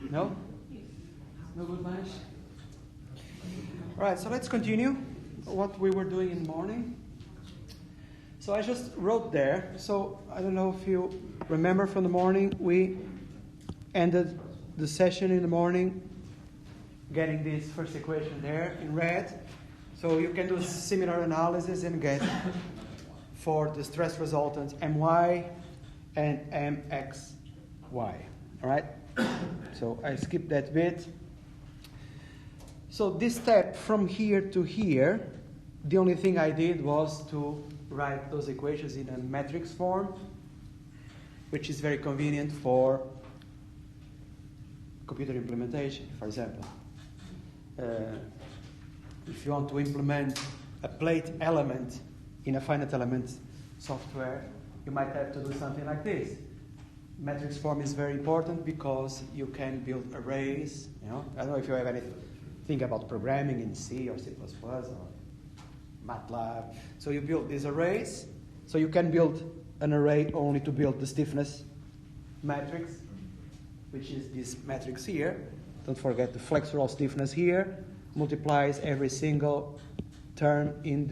No? No good lunch? All right, so let's continue what we were doing in the morning. So I just wrote there. So I don't know if you remember from the morning, we ended the session in the morning getting this first equation there in red. So you can do a similar analysis and get for the stress resultant My and Mxy. All right? So I skipped that bit. So this step from here to here, the only thing I did was to write those equations in a matrix form, which is very convenient for computer implementation, for example. If you want to implement a plate element in a finite element software, you might have to do something like this. Matrix form is very important because you can build arrays. I don't know if you have anything about programming in C or C++ or MATLAB. So you build these arrays. So you can build an array only to build the stiffness matrix, which is this matrix here. Don't forget the flexural stiffness here multiplies every single term in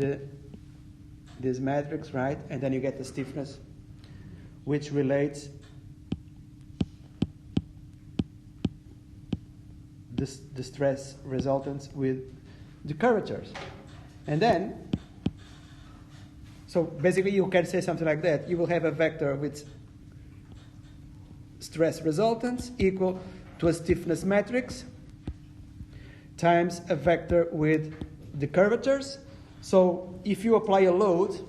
this matrix, right? And then you get the stiffness, which relates the stress resultants with the curvatures. And then, so basically you can say something like that. You will have a vector with stress resultants equal to a stiffness matrix times a vector with the curvatures. So if you apply a load,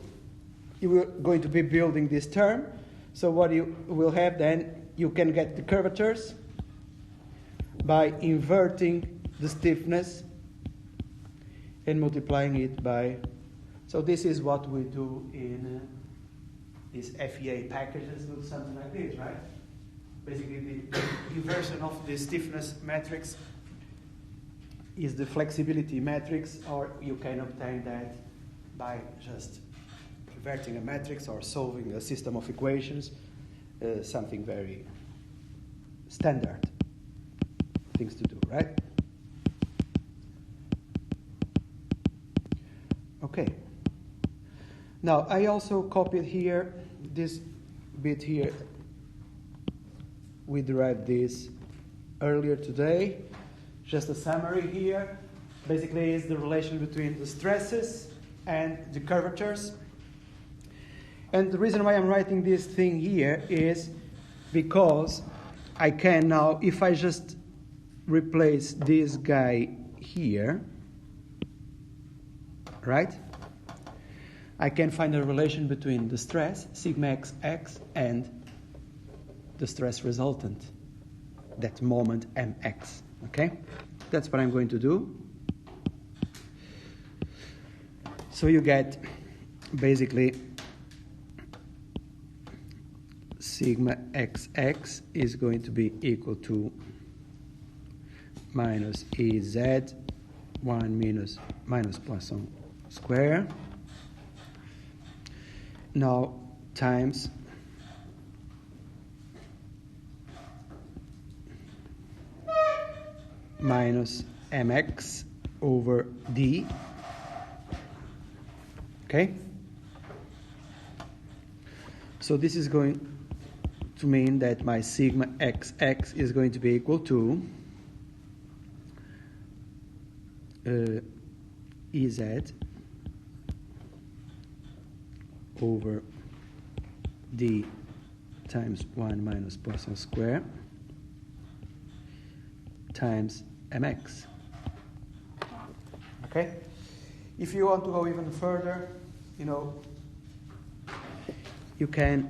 you are going to be building this term. So what you will have then, you can get the curvatures by inverting the stiffness and multiplying it by. So this is what we do in these FEA packages, do something like this, right? Basically, the inversion of the stiffness matrix is the flexibility matrix, or you can obtain that by just inverting a matrix or solving a system of equations, something very standard things to do, right? Okay. Now, I also copied here this bit here. We derived this earlier today. Just a summary here. Basically, is the relation between the stresses and the curvatures. And the reason why I'm writing this thing here is because I can now, if I just replace this guy here, right? I can find a relation between the stress, sigma xx, and the stress resultant, that moment mx. Okay? That's what I'm going to do. So you get basically sigma xx is going to be equal to minus Ez 1 minus Poisson square. Now times minus mx over d. Okay? So this is going to mean that my sigma xx is going to be equal to Ez over d times 1 minus Poisson square times mx. Okay? If you want to go even further, you can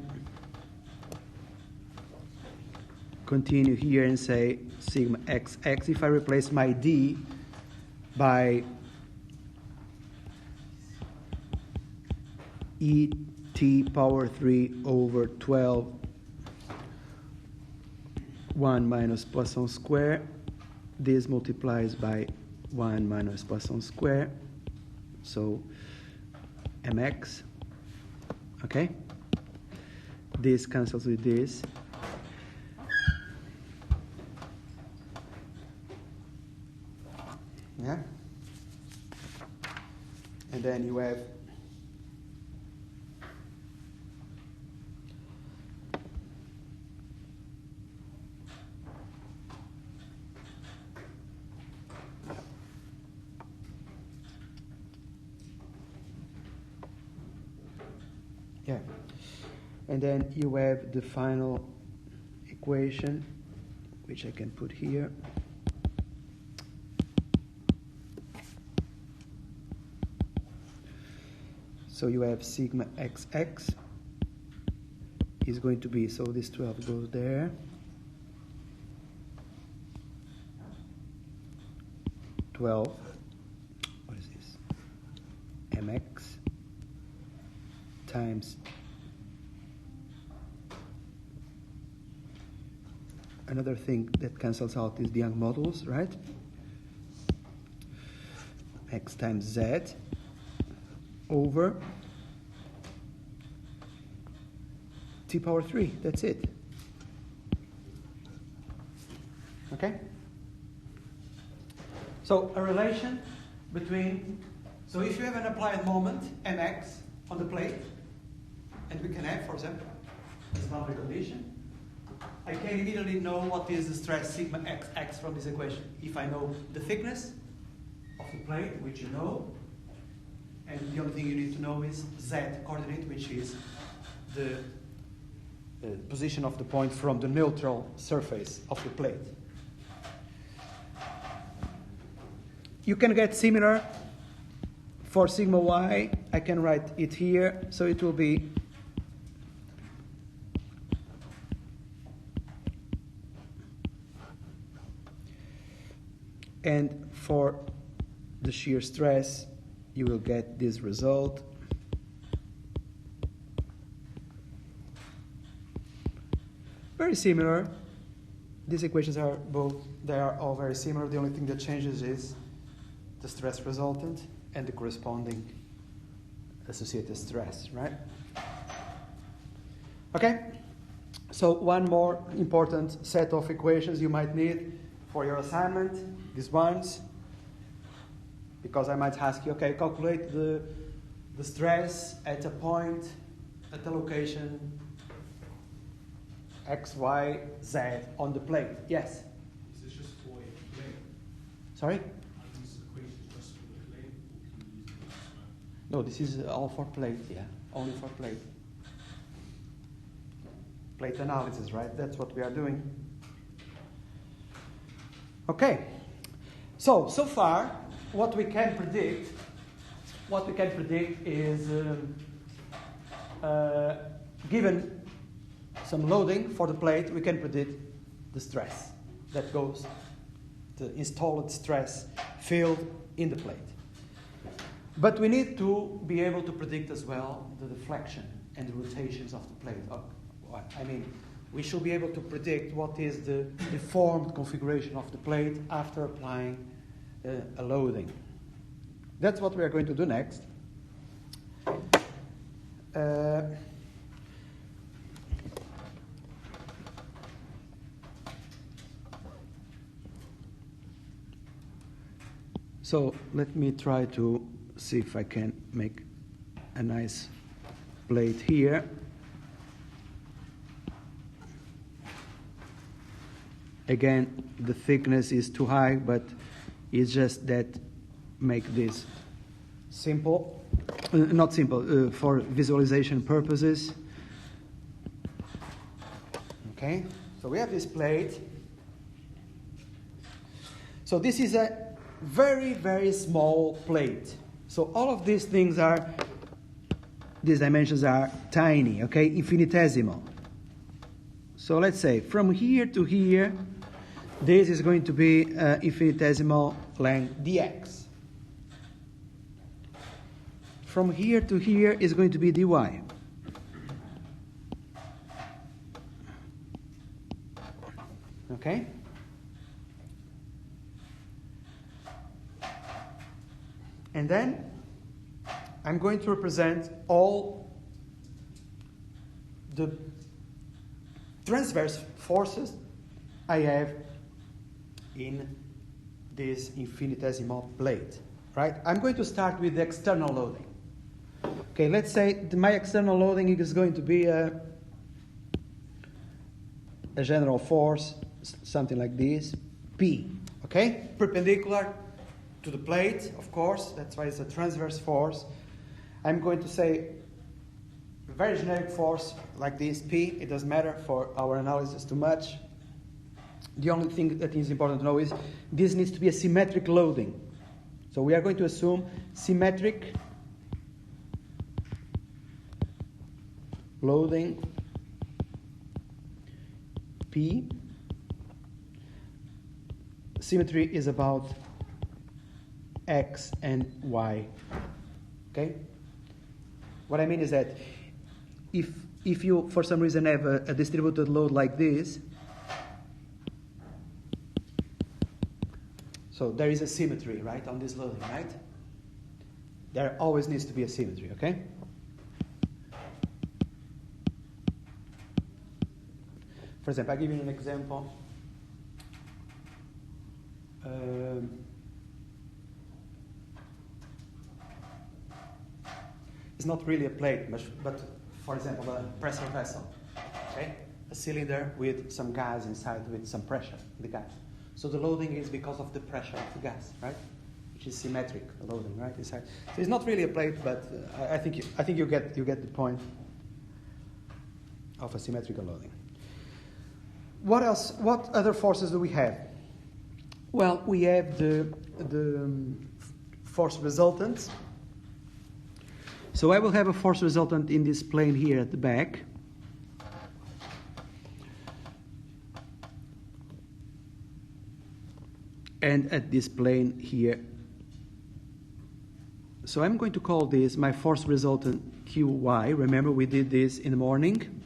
continue here and say sigma xx. If I replace my d by e t power 3 over 12 1 minus Poisson square, this multiplies by 1 minus Poisson square, so mx. Okay? This cancels with this. Yeah? And then you have and then you have the final equation, which I can put here. So you have sigma xx is going to be, so this 12 goes there. 12, what is this? Mx times another thing that cancels out is the Young modulus, right? X times z over t power 3. That's it. Okay? So a relation between, so if you have an applied moment, mx, on the plate, and we can have, for example, this boundary condition, I can immediately know what is the stress sigma xx from this equation. If I know the thickness of the plate, which you know, and the only thing you need to know is z coordinate, which is the position of the point from the neutral surface of the plate. You can get similar for sigma y. I can write it here, so it will be and for the shear stress, you will get this result. Very similar. These equations are they are all very similar. The only thing that changes is the stress resultant and the corresponding associated stress, right? Okay, so one more important set of equations you might need for your assignment, these ones, because I might ask you, okay, calculate the stress at a point, at a location X, Y, Z on the plate. Yes? Is this just for a plane? Sorry? Are these equations just for the plane, or can you use them elsewhere? No, this is all for plate, yeah, only for plate. Plate analysis, right? That's what we are doing. Okay, so far, what we can predict is, given some loading for the plate, we can predict the stress that goes, the installed stress field in the plate. But we need to be able to predict as well the deflection and the rotations of the plate. I mean, we should be able to predict what is the deformed configuration of the plate after applying a loading. That's what we are going to do next. So let me try to see if I can make a nice plate here. Again, the thickness is too high, but it's just that make this simple, not simple, for visualization purposes. Okay, so we have this plate. So this is a very, very small plate. So all of these things these dimensions are tiny, okay, infinitesimal. So let's say from here to here, this is going to be infinitesimal length dx. From here to here is going to be dy. Okay? And then I'm going to represent all the transverse forces I have in this infinitesimal plate, right? I'm going to start with the external loading. Okay, let's say my external loading is going to be a general force, something like this, P, okay? Perpendicular to the plate, of course, that's why it's a transverse force. I'm going to say a very generic force like this, P. It doesn't matter for our analysis too much. The only thing that is important to know is this needs to be a symmetric loading. So we are going to assume symmetric loading P. Symmetry is about X and Y. Okay? What I mean is that if you, for some reason, have a distributed load like this, so there is a symmetry, right, on this loading, right? There always needs to be a symmetry, okay? For example, I'll give you an example. It's not really a plate, but for example, a pressure vessel, okay? A cylinder with some gas inside with some pressure in the gas. So the loading is because of the pressure of the gas, right? Which is symmetric loading, right? Inside. So it's not really a plate, but I think you get the point of a symmetrical loading. What else? What other forces do we have? Well, we have the force resultant. So I will have a force resultant in this plane here at the back. And at this plane here. So I'm going to call this my force resultant QY. Remember we did this in the morning.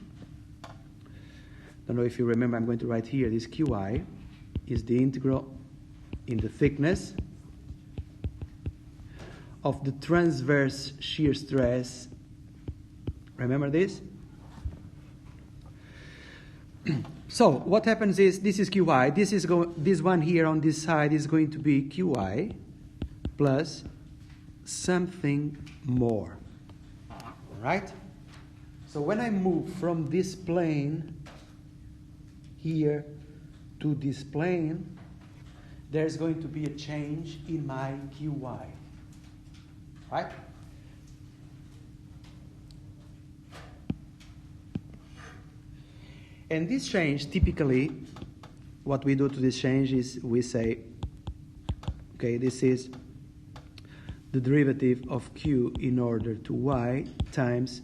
Don't know if you remember, I'm going to write here, this QI is the integral in the thickness of the transverse shear stress. Remember this? So what happens is, this is QI, this one here on this side is going to be QI plus something more. All right? So when I move from this plane here to this plane, there's going to be a change in my QY. Right? And this change, typically, what we do to this change is we say, okay, this is the derivative of Q in order to Y times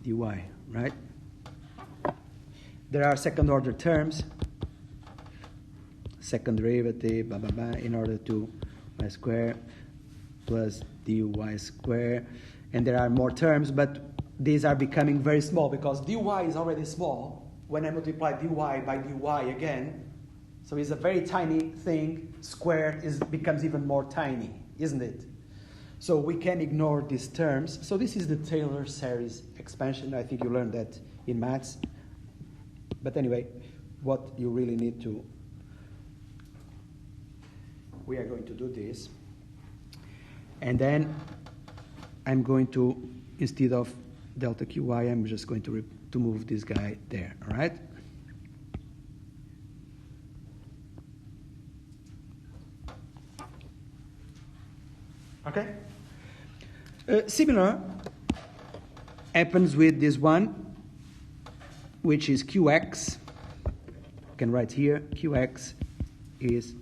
dy, right? There are second order terms, second derivative, blah, blah, blah, in order to y squared plus dy squared. And there are more terms, but these are becoming very small because dy is already small. When I multiply dy by dy again, so it's a very tiny thing, squared becomes even more tiny, isn't it? So we can ignore these terms. So this is the Taylor series expansion. I think you learned that in maths. But anyway, what you really need to, we are going to do this. And then I'm going to, instead of delta qy, I'm just going to move this guy there, all right? Okay? Similar happens with this one, which is qx. You can write here, qx is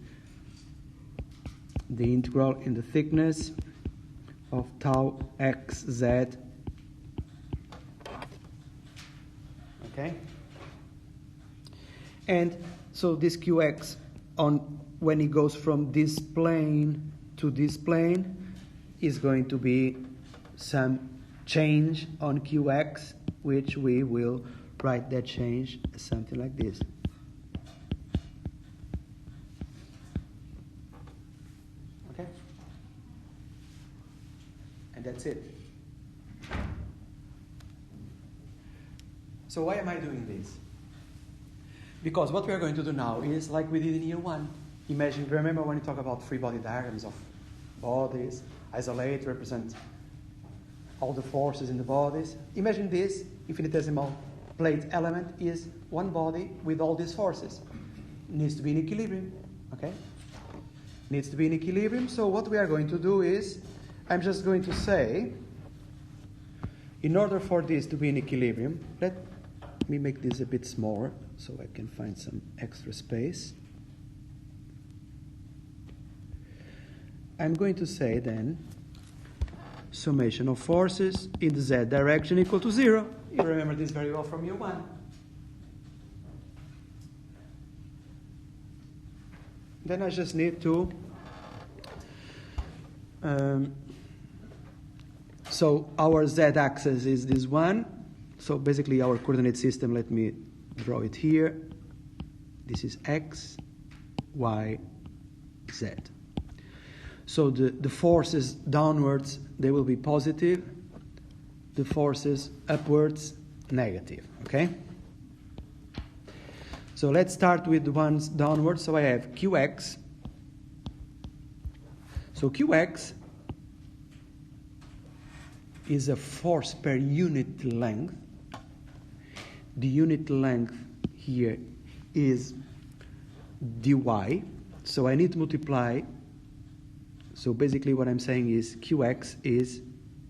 the integral in the thickness of tau xz. Okay? And so this qx, when it goes from this plane to this plane, is going to be some change on qx, which we will write that change as something like this. Okay? And that's it. So why am I doing this? Because what we are going to do now is like we did in year one. imagine, remember when you talk about free body diagrams of bodies, isolate, represent all the forces in the bodies. Imagine this infinitesimal plate element is one body with all these forces. Needs to be in equilibrium, okay? Needs to be in equilibrium. So what we are going to do is, I'm just going to say, in order for this to be in equilibrium, let me make this a bit smaller so I can find some extra space. I'm going to say then, summation of forces in the z direction equal to 0. You remember this very well from year 1. Then I just need to so our z-axis is this one. So basically our coordinate system, let me draw it here. This is x, y, z. So the forces downwards, they will be positive. The forces upwards, negative, okay? So let's start with the ones downwards. So I have qx. So qx is a force per unit length. The unit length here is dy. So I need to multiply. So basically what I'm saying is qx is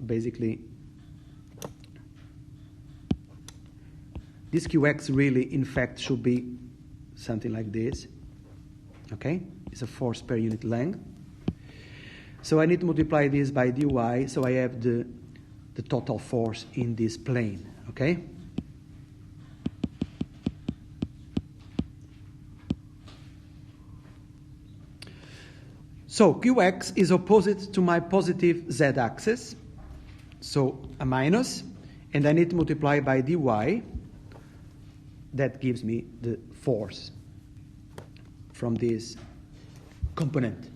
basically, this qx really in fact should be something like this, okay? It's a force per unit length. So I need to multiply this by dy, so I have the total force in this plane, okay? So qx is opposite to my positive z-axis, so a minus, and I need to multiply by dy. That gives me the force from this component.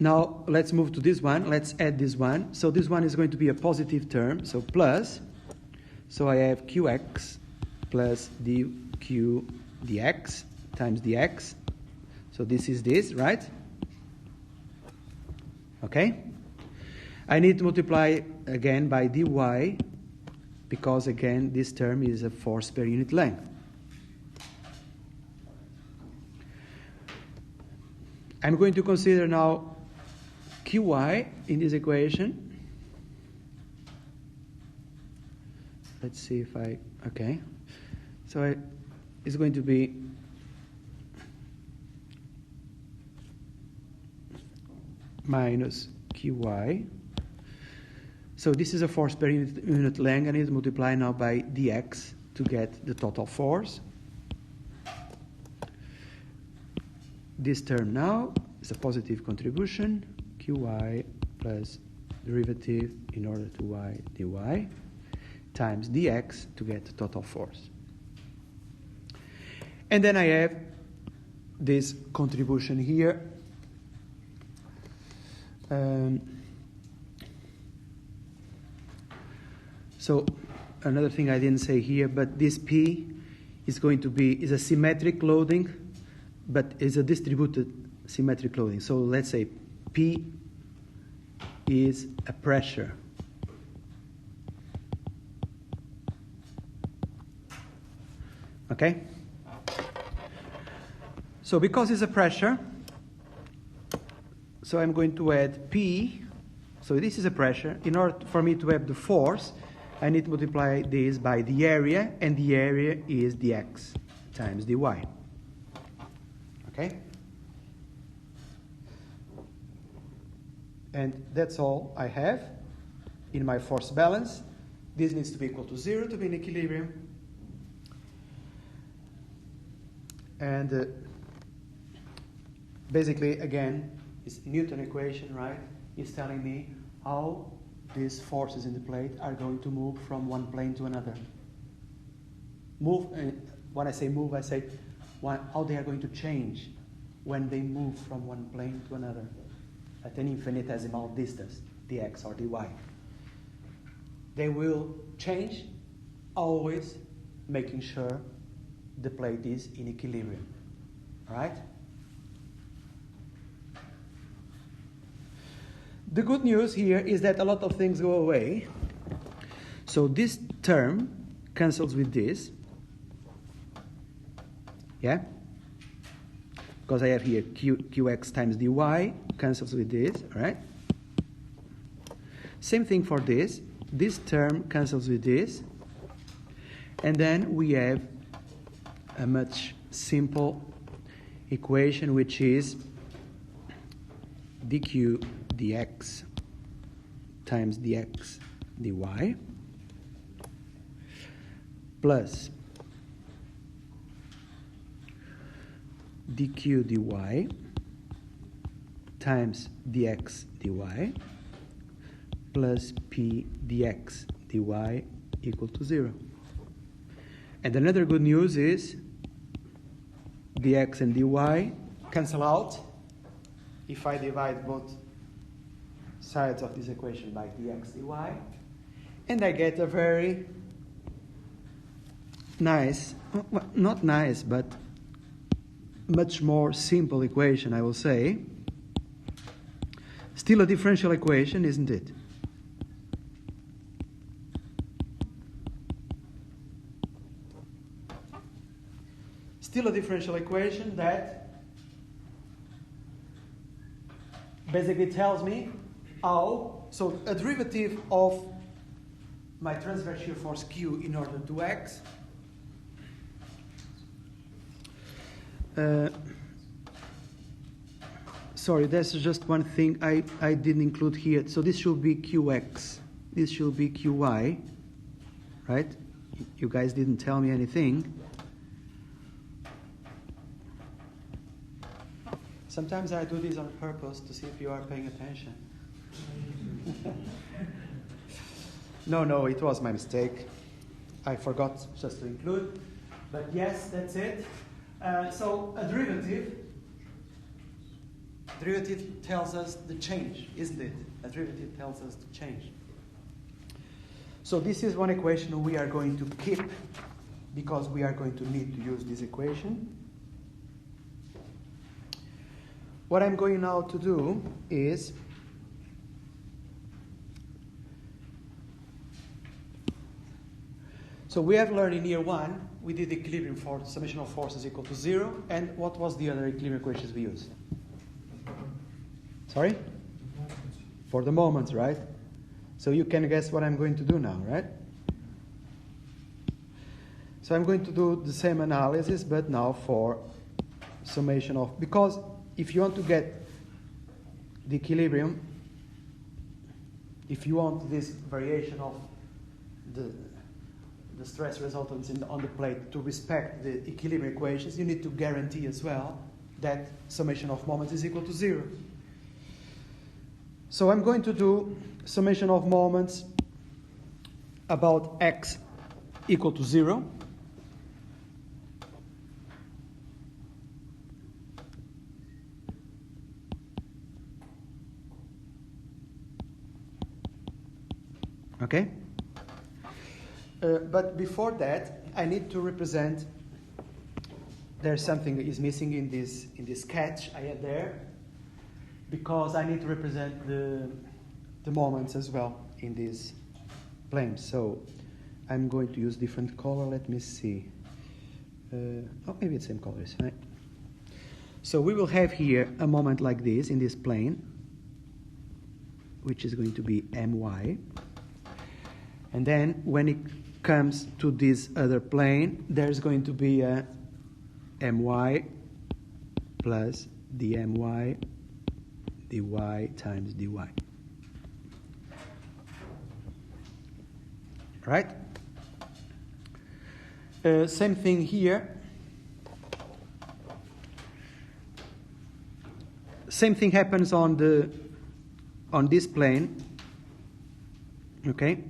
Now let's move to this one. Let's add this one. So this one is going to be a positive term, so plus. So I have qx plus dq dx times dx. So this is this, right? Okay? I need to multiply again by dy, because again this term is a force per unit length. I'm going to consider now qy in this equation. Let's see if okay. So it's going to be minus qy. So this is a force per unit length. I need to multiply now by dx to get the total force. This term now is a positive contribution, qy plus derivative in order to y dy, times dx to get the total force. And then I have this contribution here. So another thing I didn't say here, but this P is going to be a symmetric loading, but is a distributed symmetric loading. So let's say P is a pressure. Okay? So because it's a pressure, so I'm going to add P. So this is a pressure. In order for me to have the force, I need to multiply this by the area, and the area is dx times dy. Okay? And that's all I have in my force balance. This needs to be equal to 0 to be in equilibrium. And basically, again, it's Newton equation, right? It's telling me how these forces in the plate are going to move from one plane to another. Move, when I say move, I say how they are going to change when they move from one plane to another at an infinitesimal distance, dx or dy. They will change, always making sure the plate is in equilibrium. All right? The good news here is that a lot of things go away. So this term cancels with this. Yeah? Because I have here qx times dy cancels with this, all right? Same thing for this. This term cancels with this. And then we have a much simple equation, which is dq dx times dx dy plus dq dy times dx dy plus p dx dy equal to 0. And another good news is dx and dy cancel out if I divide both sides of this equation by dx dy, and I get a very nice, well, not nice, but much more simple equation, I will say. Still a differential equation, isn't it? Still a differential equation that basically tells me how, so a derivative of my transverse shear force Q in order to X sorry, there's just one thing I didn't include here. So this should be QX. This should be QY. Right? You guys didn't tell me anything. Sometimes I do this on purpose to see if you are paying attention. No, it was my mistake. I forgot just to include. But yes, that's it. So a derivative tells us the change, isn't it? A derivative tells us the change. So this is one equation we are going to keep because we are going to need to use this equation. What I'm going now to do is so we have learned in year 1 we did equilibrium for summation of forces equal to 0, and what was the other equilibrium equations we used? Sorry? For the moments, right? So you can guess what I'm going to do now, right? So I'm going to do the same analysis, but now for summation of, because if you want to get the equilibrium, if you want this variation of the stress resultants on the plate to respect the equilibrium equations, you need to guarantee as well that summation of moments is equal to 0. So I'm going to do summation of moments about x equal to 0. Okay? But before that, I need to represent, there's something that is missing in this sketch I had there, because I need to represent the moments as well in this plane. So I'm going to use different color. Let me see. Maybe it's same color is fine. So we will have here a moment like this in this plane, which is going to be my. And then when it comes to this other plane, there's going to be a my plus dmy dy times dy. Right? Same thing here. Same thing happens on this plane. Okay?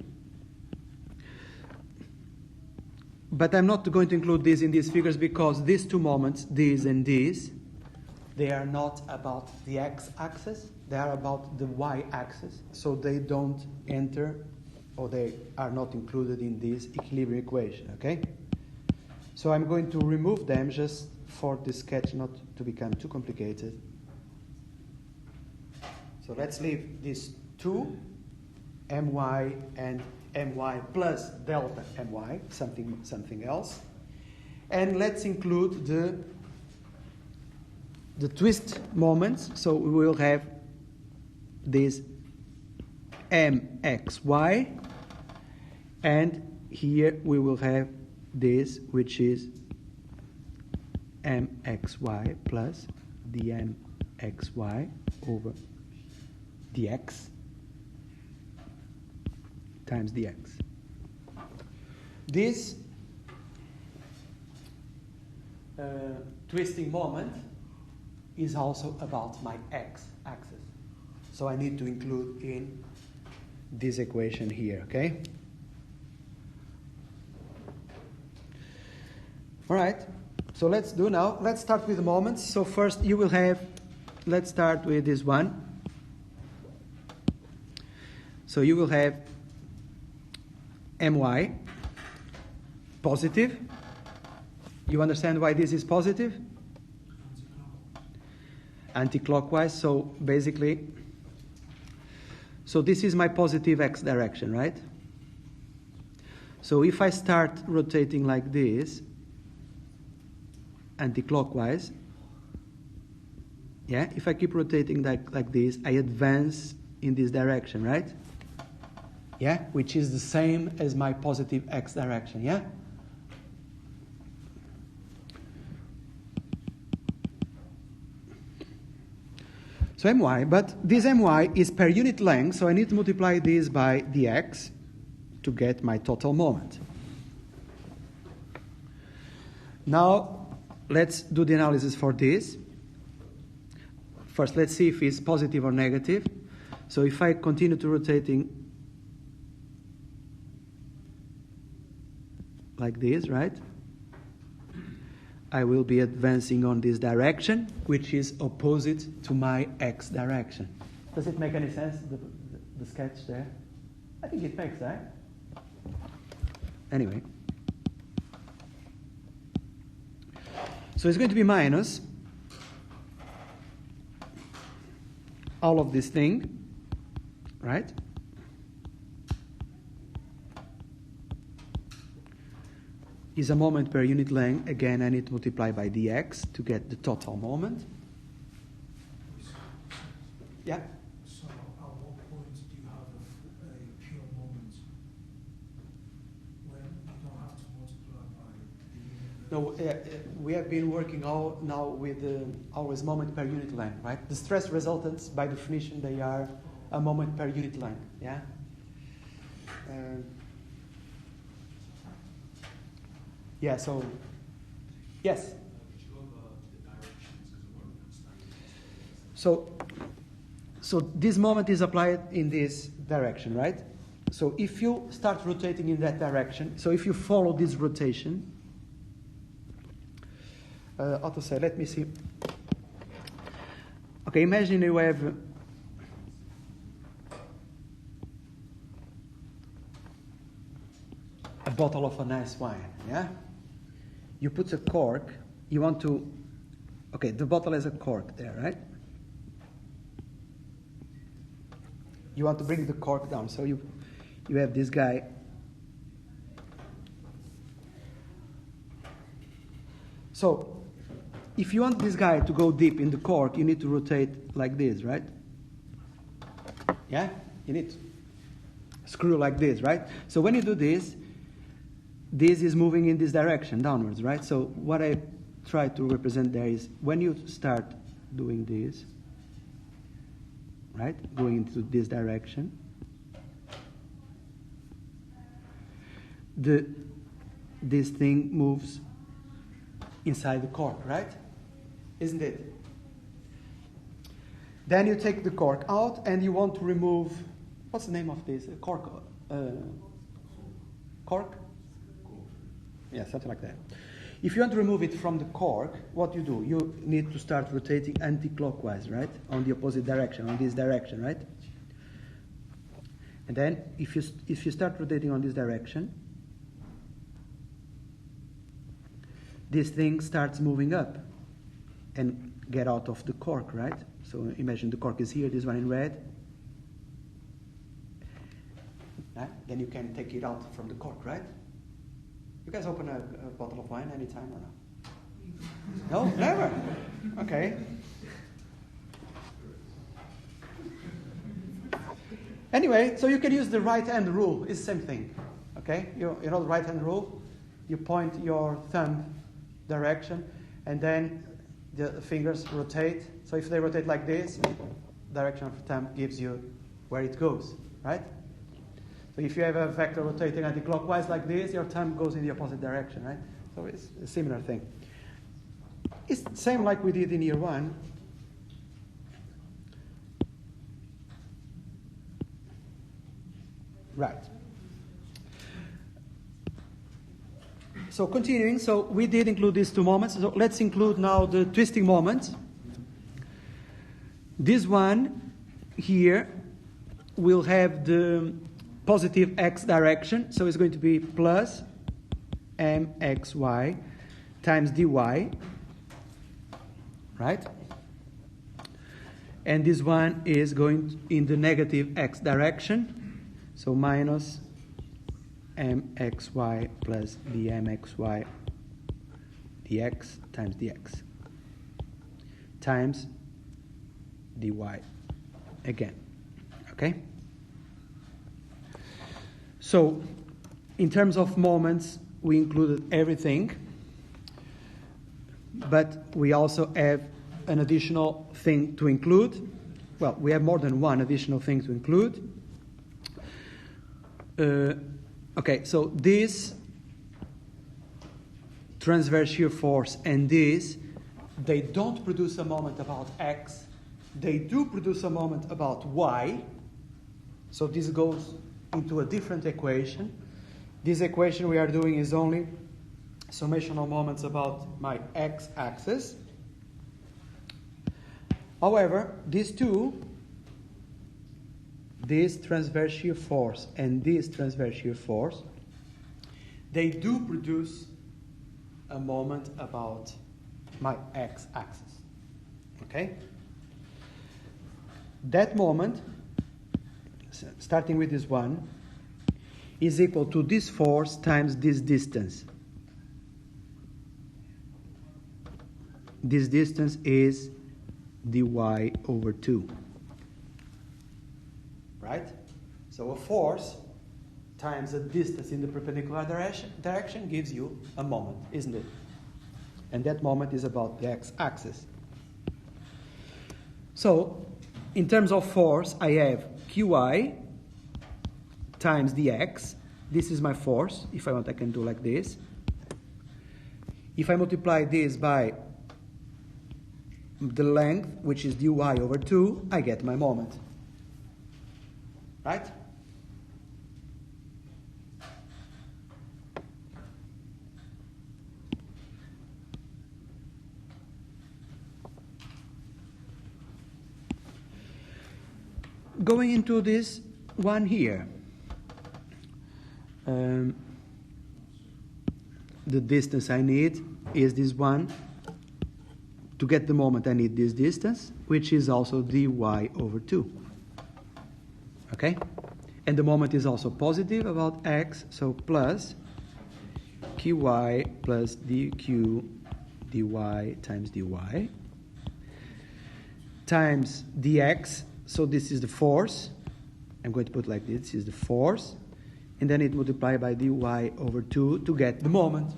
But I'm not going to include this in these figures because these two moments, this and this, they are not about the x-axis, they are about the y-axis, so they don't enter, or they are not included in this equilibrium equation, okay? So I'm going to remove them just for this sketch not to become too complicated. So let's leave these two, my and my plus delta my, something else. And let's include the twist moments. So we will have this mxy, and here we will have this, which is mxy plus dmxy over dx times dx. This twisting moment is also about my x-axis. So I need to include in this equation here, okay? All right, so let's start with the moments. So first you will have, let's start with this one. So you will have my positive. You understand why this is positive? Anti-clockwise. So basically, so this is my positive x direction, right? So if I start rotating like this, anti-clockwise, yeah, if I keep rotating like this, I advance in this direction, right? Yeah, which is the same as my positive x direction, yeah? So my, but this my is per unit length, so I need to multiply this by dx to get my total moment. Now, let's do the analysis for this. First, let's see if it's positive or negative. So if I continue to rotating like this, right? I will be advancing on this direction, which is opposite to my x direction. Does it make any sense, the sketch there? I think it makes that. Anyway. So it's going to be minus all of this thing, right? Is a moment per unit length. Again, I need to multiply by dx to get the total moment. Yeah? So at what point do you have a pure moment when you don't have to multiply by the unit length? No, we have been working now with always moment per unit length, right? The stress resultants, by definition, they are a moment per unit length, yeah? Yeah, so, yes? So this moment is applied in this direction, right? So if you start rotating in that direction, so if you follow this rotation, how to say, let me see. Okay, imagine you have a bottle of a nice wine, yeah? You put a cork, you want to, okay, the bottle has a cork there, right? You want to bring the cork down, so you have this guy. So, if you want this guy to go deep in the cork, you need to rotate like this, right? Yeah? You need to screw like this, right? So when you do this is moving in this direction, downwards, right? So what I try to represent there is when you start doing this, right? Going into this direction, this thing moves inside the cork, right? Isn't it? Then you take the cork out and you want to remove, what's the name of this? Cork? Cork? Yeah, something like that. If you want to remove it from the cork, what you do? You need to start rotating anti-clockwise, right? On the opposite direction, on this direction, right? And then if you start rotating on this direction, this thing starts moving up and get out of the cork, right? So imagine the cork is here, this one in red. Then you can take it out from the cork, right? You guys open a bottle of wine anytime or not? No, never. Okay. Anyway, so you can use the right-hand rule. It's the same thing. Okay? You know the right-hand rule? You point your thumb direction, and then the fingers rotate. So if they rotate like this, direction of the thumb gives you where it goes, right? So if you have a vector rotating anti-clockwise like this, your thumb goes in the opposite direction, right? So it's a similar thing. It's the same like we did in year one. Right. So continuing, so we did include these two moments. So let's include now the twisting moment. This one here will have the positive x direction, so it's going to be plus mxy times dy, right? And this one is going in the negative x direction, so minus mxy plus bmxy dx times dx times dy again, okay? So, in terms of moments, we included everything, but we also have an additional thing to include. Well, we have more than one additional thing to include. Okay, so this transverse shear force and this, they don't produce a moment about x. They do produce a moment about y. So this goes into a different equation. This equation we are doing is only summation of moments about my x-axis. However, these two, this transverse shear force and this transverse shear force, they do produce a moment about my x-axis. Okay? That moment, starting with this one, is equal to this force times this distance. This distance is dy over 2. Right? So a force times a distance in the perpendicular direction gives you a moment, isn't it? And that moment is about the x-axis. So, in terms of force, I have qi times dx. This is my force. If I want, I can do like this. If I multiply this by the length, which is dy over 2, I get my moment. Right? Going into this one here, the distance I need is this one. To get the moment, I need this distance, which is also dy over 2. Okay? And the moment is also positive about x, so plus qy plus dq dy times dy times dx. So this is the force. I'm going to put like this is the force. And then it multiplied by dy over 2 to get the moment.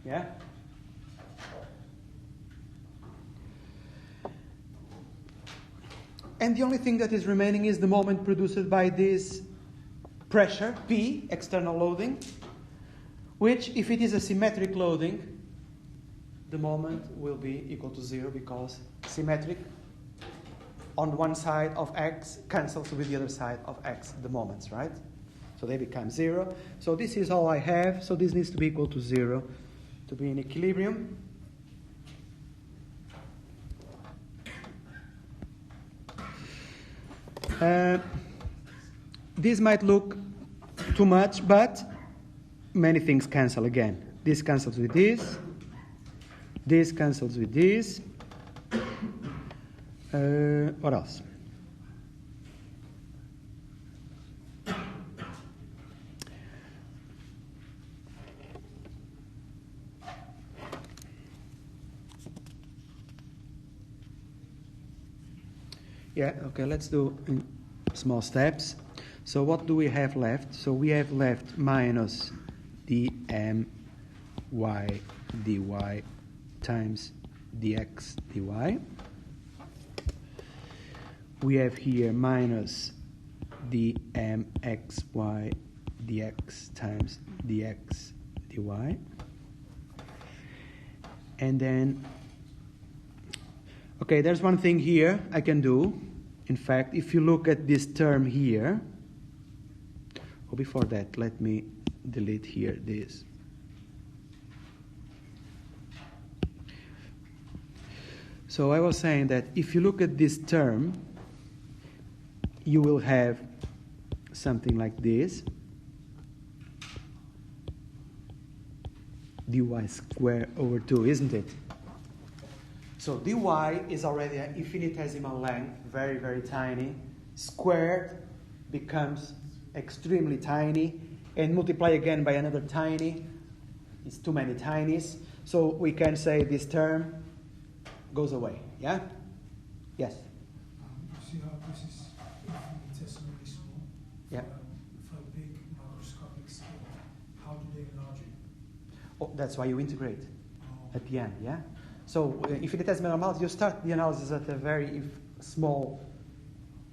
Yeah? And the only thing that is remaining is the moment produced by this pressure, P, external loading, which, if it is a symmetric loading, the moment will be equal to 0 because symmetric on one side of x cancels with the other side of x, the moments, right? So they become 0. So this is all I have. So this needs to be equal to 0 to be in equilibrium. This might look too much, but many things cancel again. This cancels with this cancels with this. What else? Yeah, okay, let's do in small steps. So what do we have left? So we have left minus dm y dy times dx dy. We have here minus dmxy dx times dx dy. And then, okay, there's one thing here I can do. In fact, if you look at this term here, or before that, let me delete here this. So I was saying that if you look at this term, you will have something like this. dy squared over 2, isn't it? So dy is already an infinitesimal length, very, very tiny. Squared becomes extremely tiny, and multiply again by another tiny. It's too many tinies. So we can say this term goes away, yeah? Yes? You see how this is infinitesimally small? Yeah. For a big macroscopic scale, how do they enlarge it? Oh, that's why you integrate Oh. at the end, yeah? So infinitesimal amounts, you start the analysis at a very small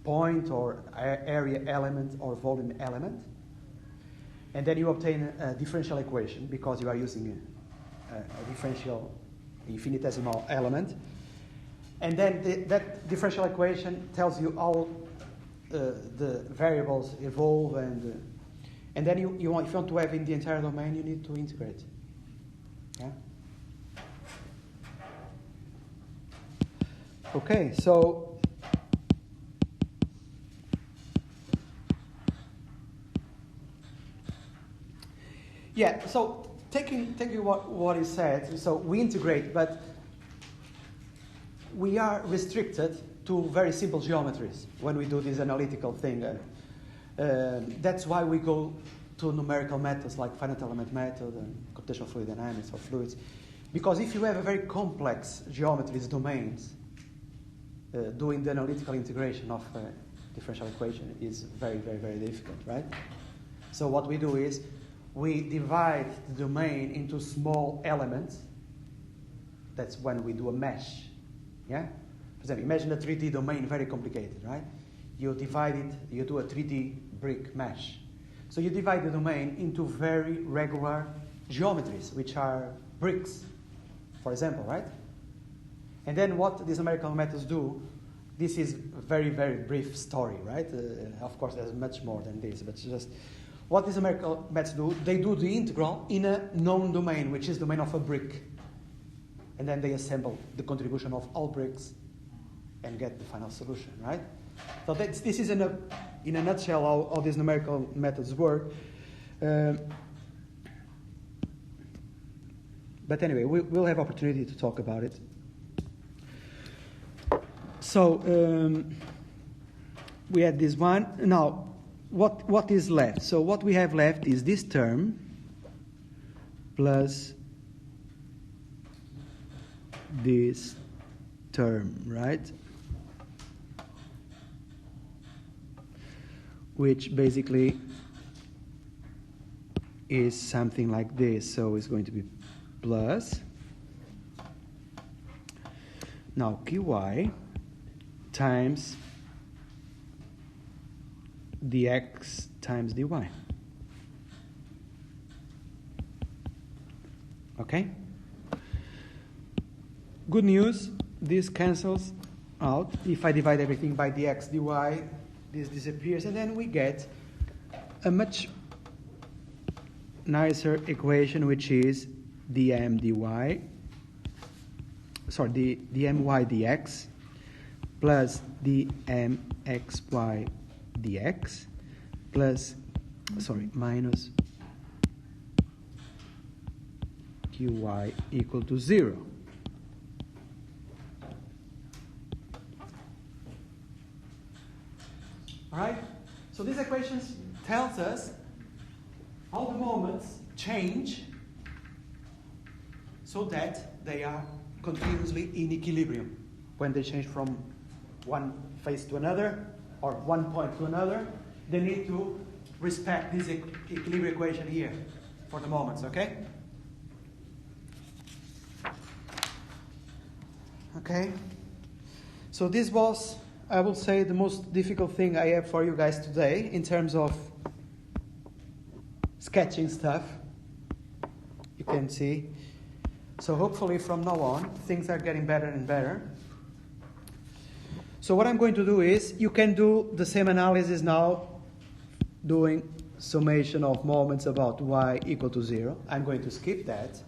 point or area element or volume element, and then you obtain a differential equation because you are using a differential infinitesimal element, and then that differential equation tells you how the variables evolve, and then if you want to have in the entire domain, you need to integrate. Yeah. Okay, so yeah, so taking what is said, so we integrate, but we are restricted to very simple geometries when we do this analytical thing. That's why we go to numerical methods like finite element method and computational fluid dynamics or fluids, because if you have a very complex geometries domains, doing the analytical integration of a differential equation is very, very, very difficult, right? So what we do is we divide the domain into small elements. That's when we do a mesh, yeah? For example, imagine a 3D domain, very complicated, right? You divide it, you do a 3D brick mesh. So you divide the domain into very regular geometries, which are bricks, for example, right? And then what these numerical methods do, this is a very, very brief story, right? Of course, there's much more than this, but just what these numerical methods do, they do the integral in a known domain, which is the domain of a brick. And then they assemble the contribution of all bricks and get the final solution, right? So this is in a nutshell how these numerical methods work. But anyway, we'll have opportunity to talk about it. So we had this one. Now, what is left? So what we have left is this term plus this term, right? Which basically is something like this. So it's going to be plus. Now qy times dx times dy. Okay? Good news, this cancels out. If I divide everything by dx dy, this disappears, and then we get a much nicer equation, which is dm dy, sorry, dmy dx plus dmxy dx plus, sorry, minus qy equal to 0. All right? So this equation tells us how the moments change so that they are continuously in equilibrium. When they change from one phase to another or one point to another, they need to respect this equilibrium equation here for the moments, okay? Okay? So this was, I will say, the most difficult thing I have for you guys today in terms of sketching stuff. You can see. So hopefully from now on, things are getting better and better. So what I'm going to do is, you can do the same analysis now, doing summation of moments about y equal to 0. I'm going to skip that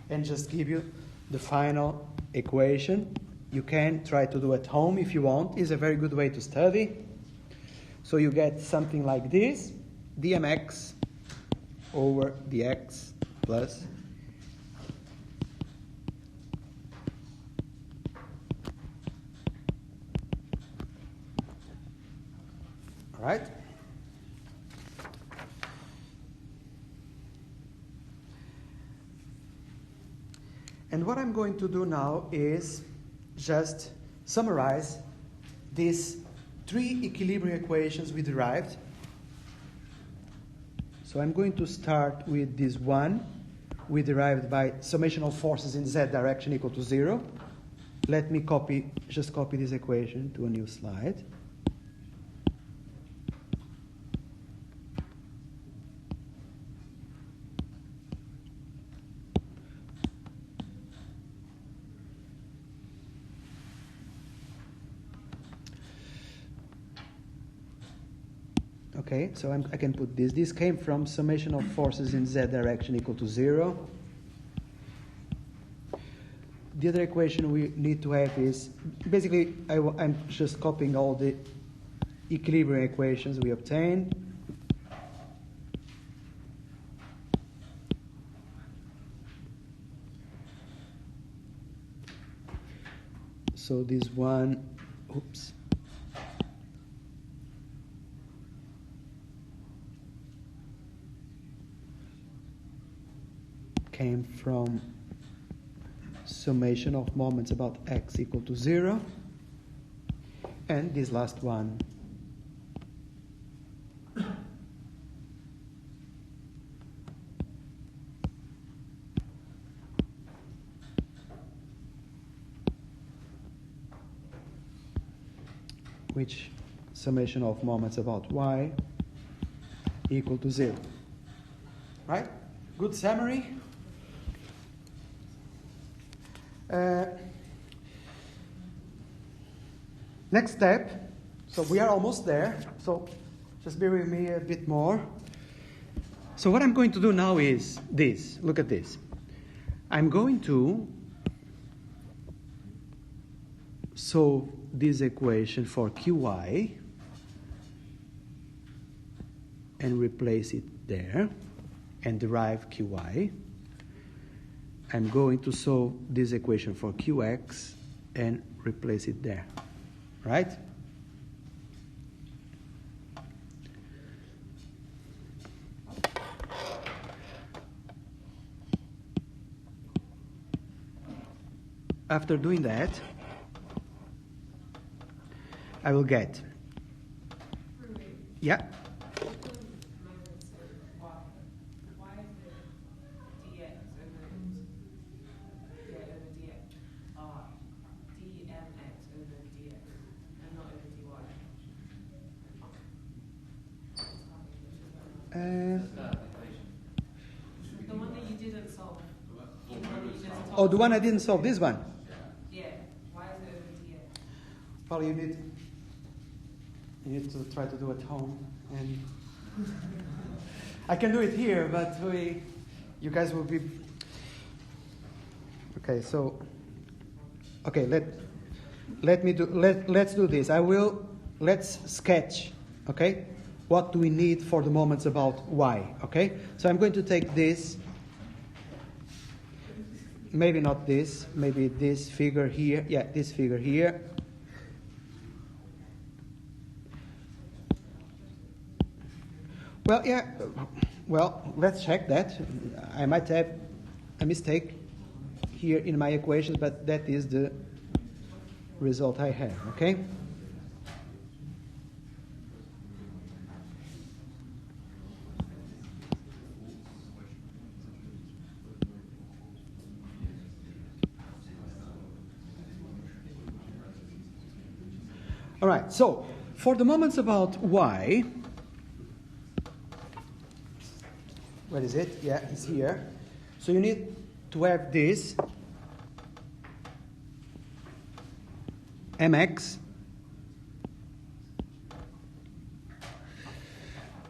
and just give you the final equation. You can try to do at home if you want. It's a very good way to study. So you get something like this, dmx over dx plus all right? And what I'm going to do now is just summarize these 3 equilibrium equations we derived. So I'm going to start with this one we derived by summation of forces in z direction equal to 0. Let me just copy this equation to a new slide. Okay, so I can put this. This came from summation of forces in z direction equal to 0. The other equation we need to have is, basically, I'm just copying all the equilibrium equations we obtained. So this one, oops. Came from summation of moments about x equal to 0. And this last one which summation of moments about y equal to 0. Right? Good summary. Next step, so we are almost there, so just bear with me a bit more. So what I'm going to do now is this, look at this. I'm going to solve this equation for qy and replace it there and derive qy. I'm going to solve this equation for qx and replace it there, right? After doing that, I will get, yeah? The one that you didn't solve. Oh, the one I didn't solve, this one? Yeah. Why is it over dx? Probably you need to try to do it at home. And I can do it here, but you guys will be... Okay, so... Okay, let's do this. Let's sketch, okay? What do we need for the moments about y, okay? So I'm going to take this maybe not this, maybe this figure here. Yeah, this figure here. Well, yeah, well, let's check that. I might have a mistake here in my equations, but that is the result I have, okay? All right, so for the moments about y, what is it? Yeah, it's here. So you need to have this mx,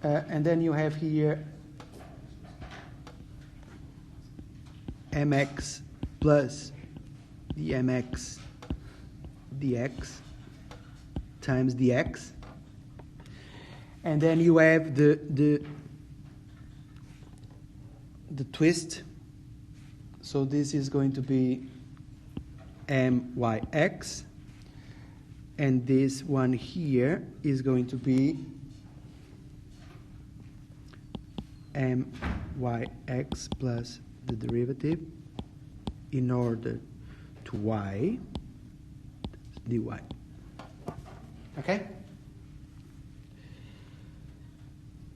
and then you have here mx plus the mx dx times dx, and then you have the twist. So this is going to be myx, and this one here is going to be myx plus the derivative in order to y dy. Okay?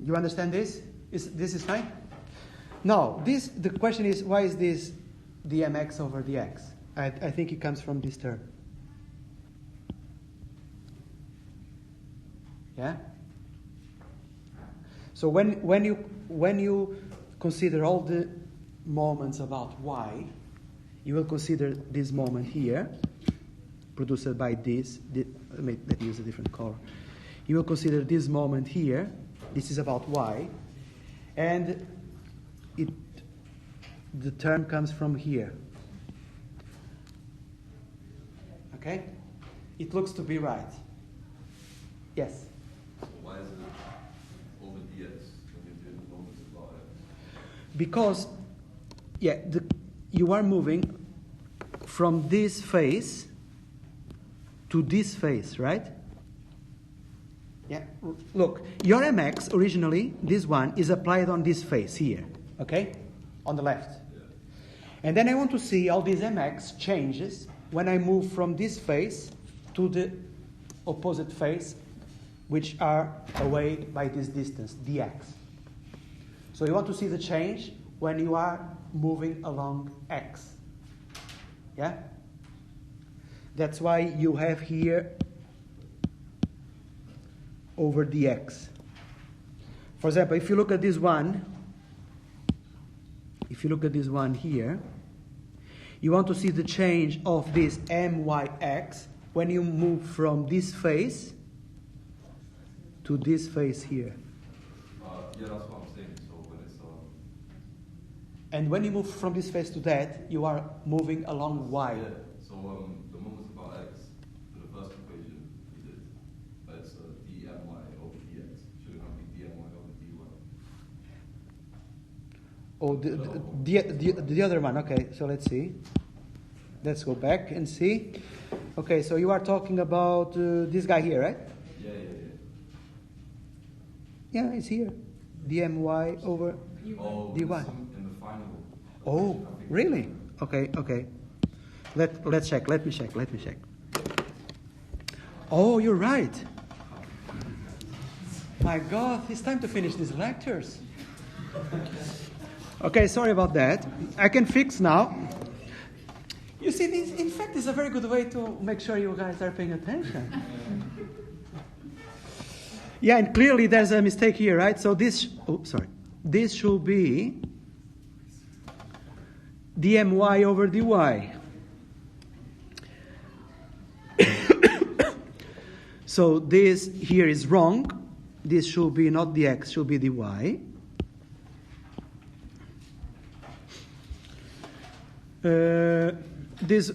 You understand this? This is fine? Now, the question is, why is this dmx over dx? I think it comes from this term. Yeah? So when you consider all the moments about y, you will consider this moment here, produced by this. Let me use a different color. You will consider this moment here. This is about y, and the term comes from here. Okay? It looks to be right. Yes? Why is it over dx when you're doing the moments about x? Because, yeah, you are moving from this face to this face, right? Yeah. Look, your mx originally, this one, is applied on this face here, okay? On the left. Yeah. And then I want to see how this mx changes when I move from this face to the opposite face, which are away by this distance, dx. So you want to see the change when you are moving along x. Yeah? That's why you have here over dx. For example, if you look at this one, here, you want to see the change of this myx when you move from this face to this face here. Yeah, that's what I'm saying. So when it's And when you move from this face to that, you are moving along y. yeah. So the moments about x for the first equation we did, it's dmy over dx. Should it not be dmy over dy? Oh, the other one. Okay, so let's see. Let's go back and see. Okay, so you are talking about this guy here, right? Yeah. Yeah, it's here. dmy over Oh, dy. in the final. Oh, really? Okay. Let's check. Let me check. Oh, you're right. My God, it's time to finish these lectures. Okay, sorry about that. I can fix now. You see, this, in fact, is a very good way to make sure you guys are paying attention. Yeah, and clearly there's a mistake here, right? So this should be dmy over dy. So this here is wrong. This should be not dx, should be dy. This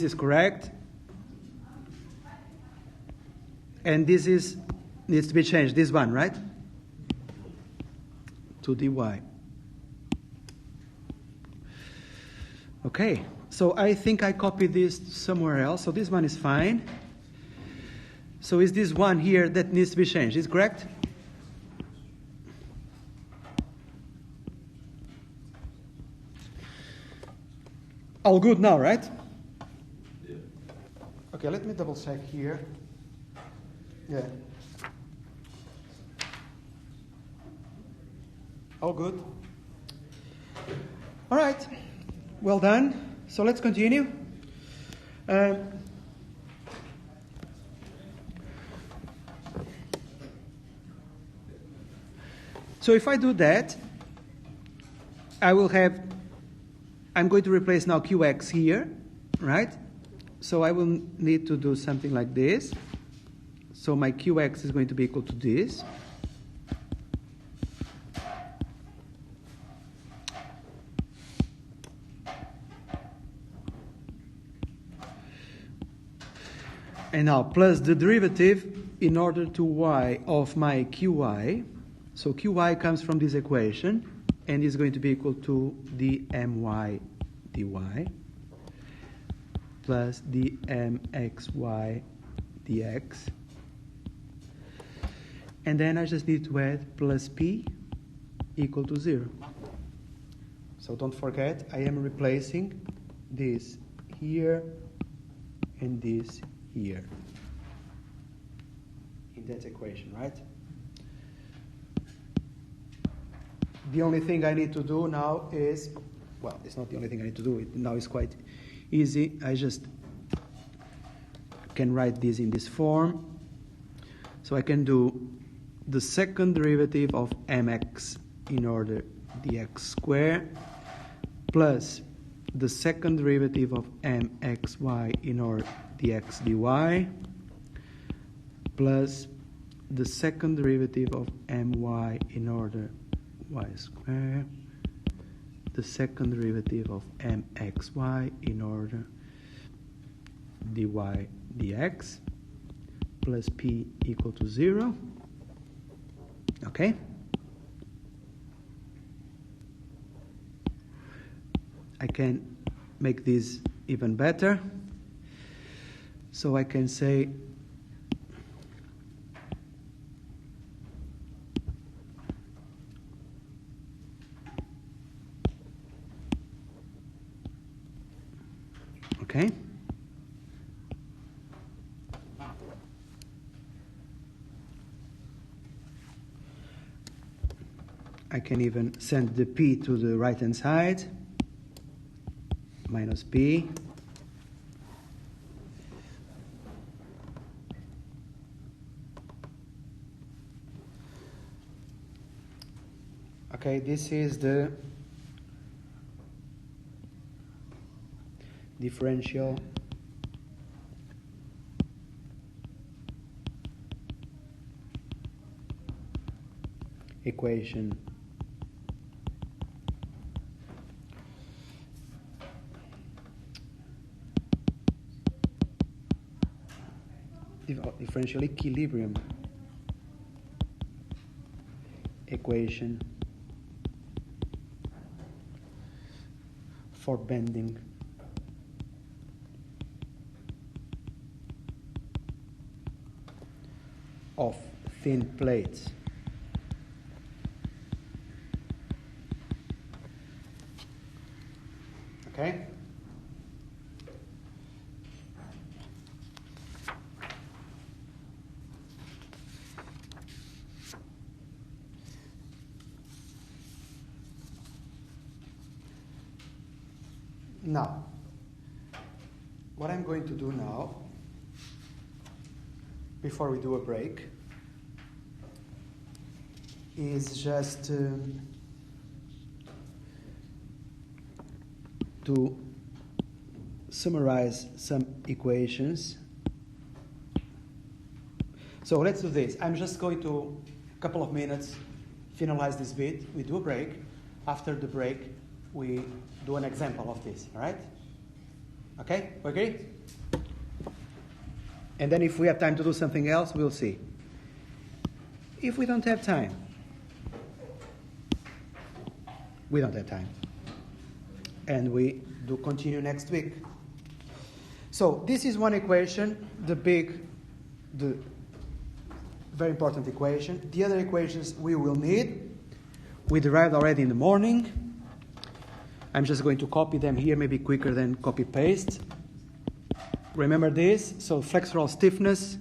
is correct. And this needs to be changed, this one, right? To dy. Okay, so I think I copied this somewhere else, so this one is fine. So is this one here that needs to be changed, is correct? All good now, right? Yeah. Okay, let me double check here. Yeah. All good. All right. Well done. So let's continue. So if I do that, I'm going to replace now qx here, right? So I will need to do something like this. So my qx is going to be equal to this. And now plus the derivative in order to y of my qy. So qy comes from this equation and is going to be equal to dmy dy plus dmxy dx. And then I just need to add plus p equal to 0. So don't forget, I am replacing this here and this here in that equation, right? The only thing I need to do now is, well, it's not the only thing I need to do. Now it's quite easy. I just can write this in this form. So I can do the second derivative of mx in order dx squared plus the second derivative of mxy in order dx dy plus the second derivative of my in order y squared, the second derivative of mxy in order dy dx plus p equal to 0. Okay? I can make this even better. So I can say okay. I can even send the p to the right hand side, minus p. Okay, this is the differential equation differential equilibrium equation for bending of thin plates. Okay? Now, what I'm going to do now, before we do a break, is just to summarize some equations. So let's do this. I'm just going to, a couple of minutes, finalize this bit. We do a break. After the break, we do an example of this, all right? Okay, we agree? And then if we have time to do something else, we'll see. If we don't have time, we don't have time. and we do continue next week. So this is one equation, the very important equation. The other equations we will need, we derived already in the morning. I'm just going to copy them here, maybe quicker than copy paste. Remember this, so flexural stiffness,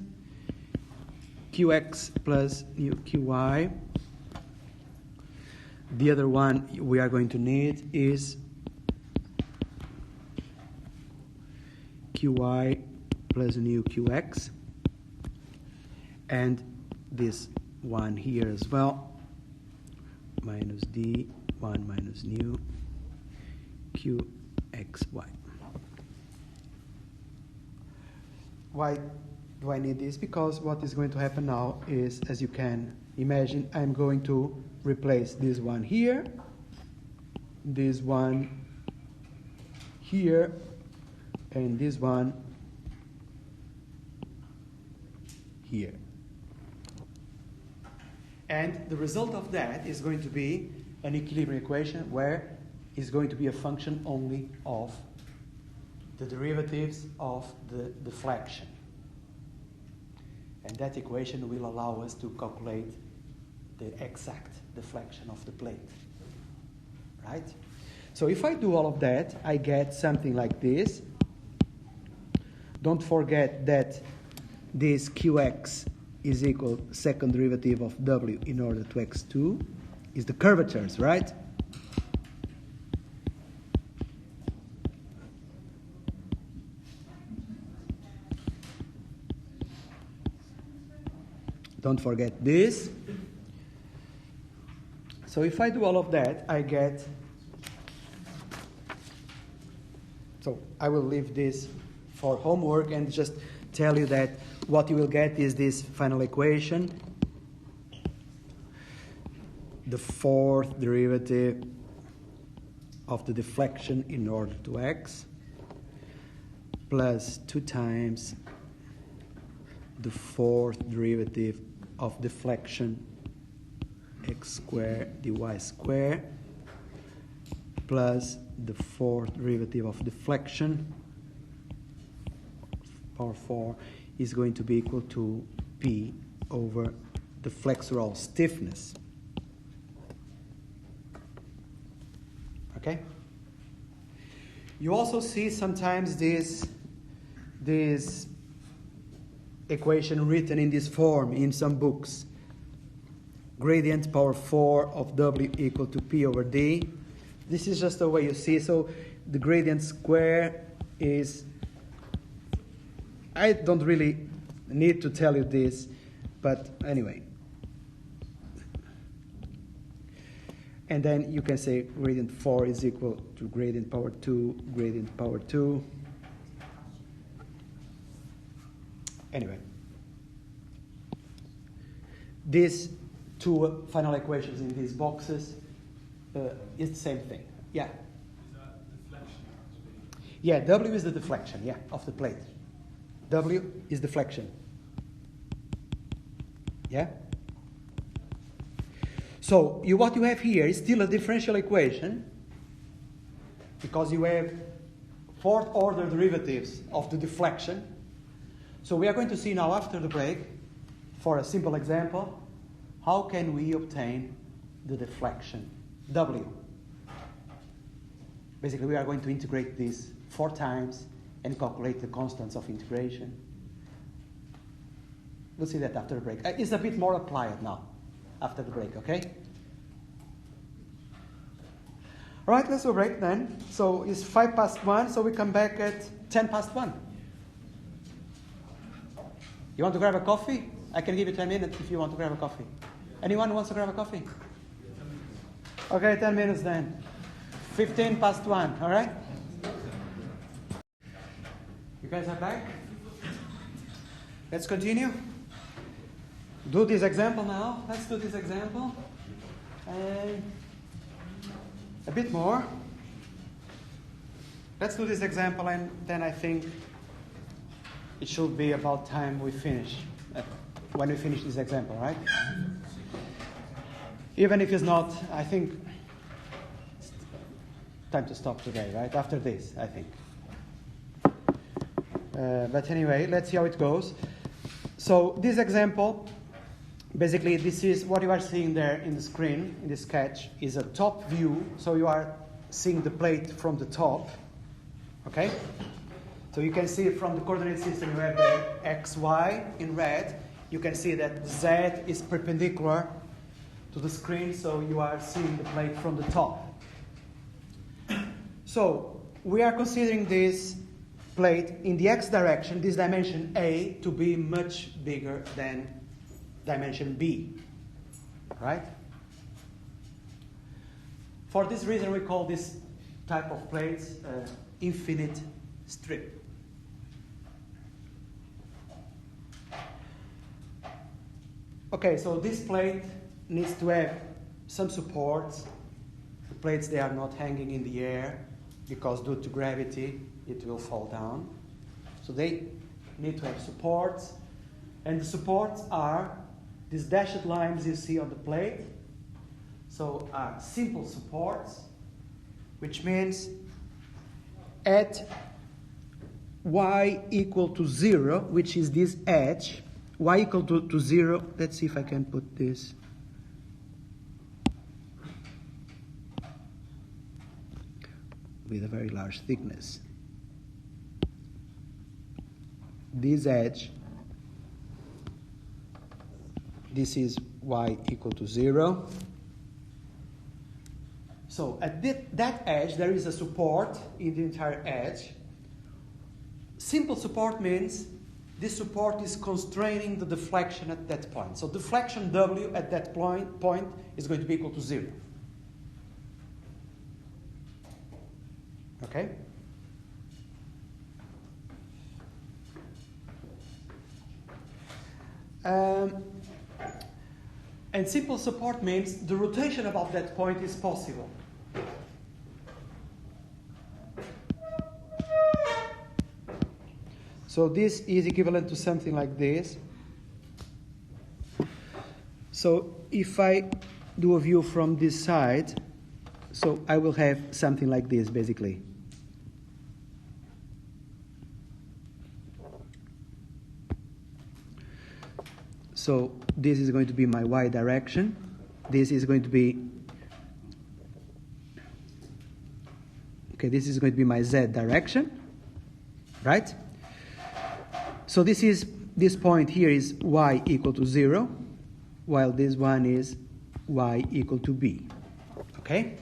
Qx plus nu Qy. The other one we are going to need is Qy plus nu Qx. And this one here as well, minus d1 minus nu Qxy. Why do I need this? Because what is going to happen now is, as you can imagine, I'm going to replace this one here, this one here, and this one here. And the result of that is going to be an equilibrium equation where it's going to be a function only of the derivatives of the deflection. And that equation will allow us to calculate the exact deflection of the plate. Right? So if I do all of that, I get something like this. Don't forget that this Qx is equal second derivative of w in order to x2 is the curvatures, right? Don't forget this. So if I do all of that, I get, so I will leave this for homework and just tell you that what you will get is this final equation, the fourth derivative of the deflection in order to x, plus 2 times the fourth derivative of deflection x squared dy squared, plus the fourth derivative of deflection power 4 is going to be equal to P over the flexural stiffness. Okay? You also see sometimes this equation written in this form in some books. Gradient power 4 of W equal to P over D. This is just the way you see. So the gradient square is, I don't really need to tell you this, but anyway. And then you can say gradient 4 is equal to gradient power 2, gradient power 2. Anyway. These two final equations in these boxes is the same thing. Yeah? Is that deflection? Yeah, W is the deflection, yeah, of the plate. W is deflection. Yeah? So what you have here is still a differential equation because you have fourth order derivatives of the deflection. So we are going to see now after the break, for a simple example, how can we obtain the deflection W? Basically, we are going to integrate this 4 times and calculate the constants of integration. We'll see that after the break. It's a bit more applied now, after the break, okay? All right, let's do a break then. So it's 1:05, so we come back at 1:10. You want to grab a coffee? I can give you 10 minutes if you want to grab a coffee. Anyone wants to grab a coffee? Okay, 10 minutes then. 1:15, all right? You guys are back? Let's continue. Do this example now. Let's do this example. And a bit more. Let's do this example and then I think it should be about time we finish. When we finish this example, right? Even if it's not, I think time to stop today, right? After this, I think. But anyway, let's see how it goes. So this example, basically this is what you are seeing there in the screen, in the sketch, is a top view. So you are seeing the plate from the top, okay? So you can see from the coordinate system you have the x, y in red. You can see that z is perpendicular to the screen, so you are seeing the plate from the top. So we are considering this plate in the x direction, this dimension A, to be much bigger than dimension B, right? For this reason, we call this type of plates infinite strip. Okay, so this plate needs to have some supports. The plates, they are not hanging in the air because due to gravity, it will fall down. So they need to have supports. And the supports are these dashed lines you see on the plate. So are simple supports, which means at y equal to 0, which is this edge, y equal to 0, let's see if I can put this. With a very large thickness. This edge, this is y equal to 0. So at that edge, there is a support in the entire edge. Simple support means this support is constraining the deflection at that point. So deflection W at that point is going to be equal to 0. Okay? And simple support means the rotation above that point is possible. So this is equivalent to something like this. So if I do a view from this side, so I will have something like this, basically. So this is going to be my y direction. This is going to be, okay, this is going to be my z direction, right? So this point here is y equal to 0, while this one is y equal to b, okay?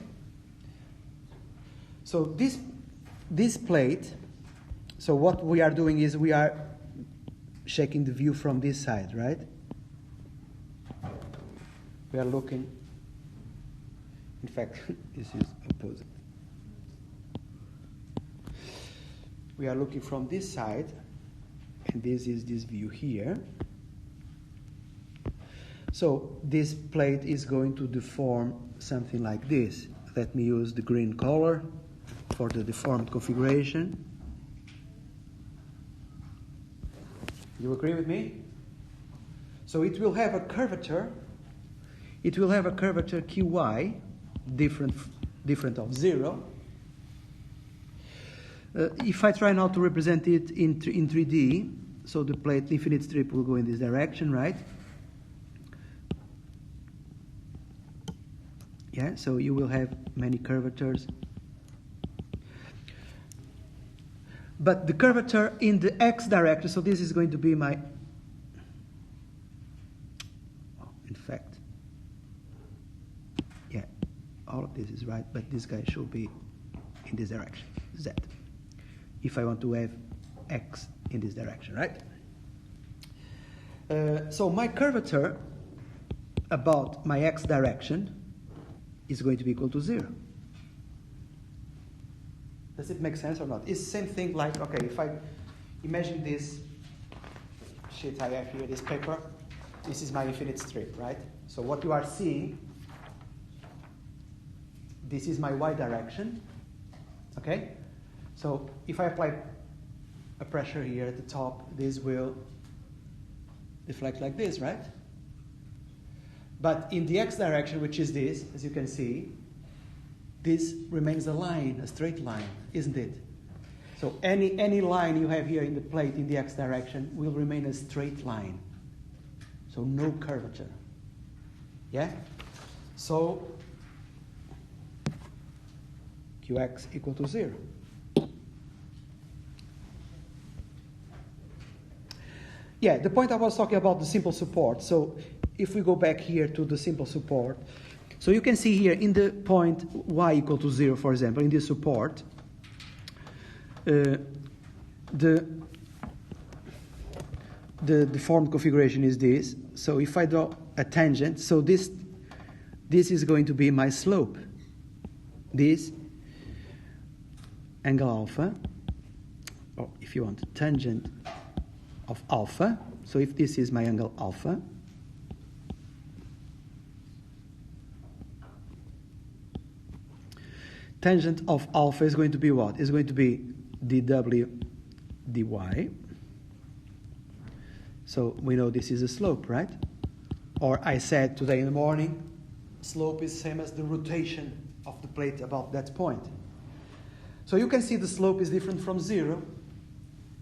So this plate, so what we are doing is we are checking the view from this side, right? We are looking, in fact, this is opposite. We are looking from this side, and this is this view here. So this plate is going to deform something like this. Let me use the green color for the deformed configuration. You agree with me? So it will have a curvature. It will have a curvature QY, different of 0. If I try now to represent it in 3D, so the plate infinite strip will go in this direction, right? Yeah, so you will have many curvatures. But the curvature in the x direction, so this is going to be my, in fact, yeah, all of this is right, but this guy should be in this direction, z. If I want to have x in this direction, right? So my curvature about my x direction is going to be equal to 0. Does it make sense or not? It's the same thing like, okay, if I imagine this sheet I have here, this paper, this is my infinite strip, right? So what you are seeing, this is my y direction, okay? So if I apply a pressure here at the top, this will deflect like this, right? But in the x direction, which is this, as you can see, this remains a line, a straight line, isn't it? So any line you have here in the plate in the x direction will remain a straight line. So no curvature. Yeah? So Qx equal to 0. Yeah, the point I was talking about, the simple support. So if we go back here to the simple support, so you can see here in the point y equal to 0, for example, in this support, the deformed configuration is this. So if I draw a tangent, so this is going to be my slope. This angle alpha, or if you want, tangent of alpha. So if this is my angle alpha, tangent of alpha is going to be what? Is going to be dw dy. So we know this is a slope, right? Or I said today in the morning, slope is same as the rotation of the plate about that point. So you can see the slope is different from 0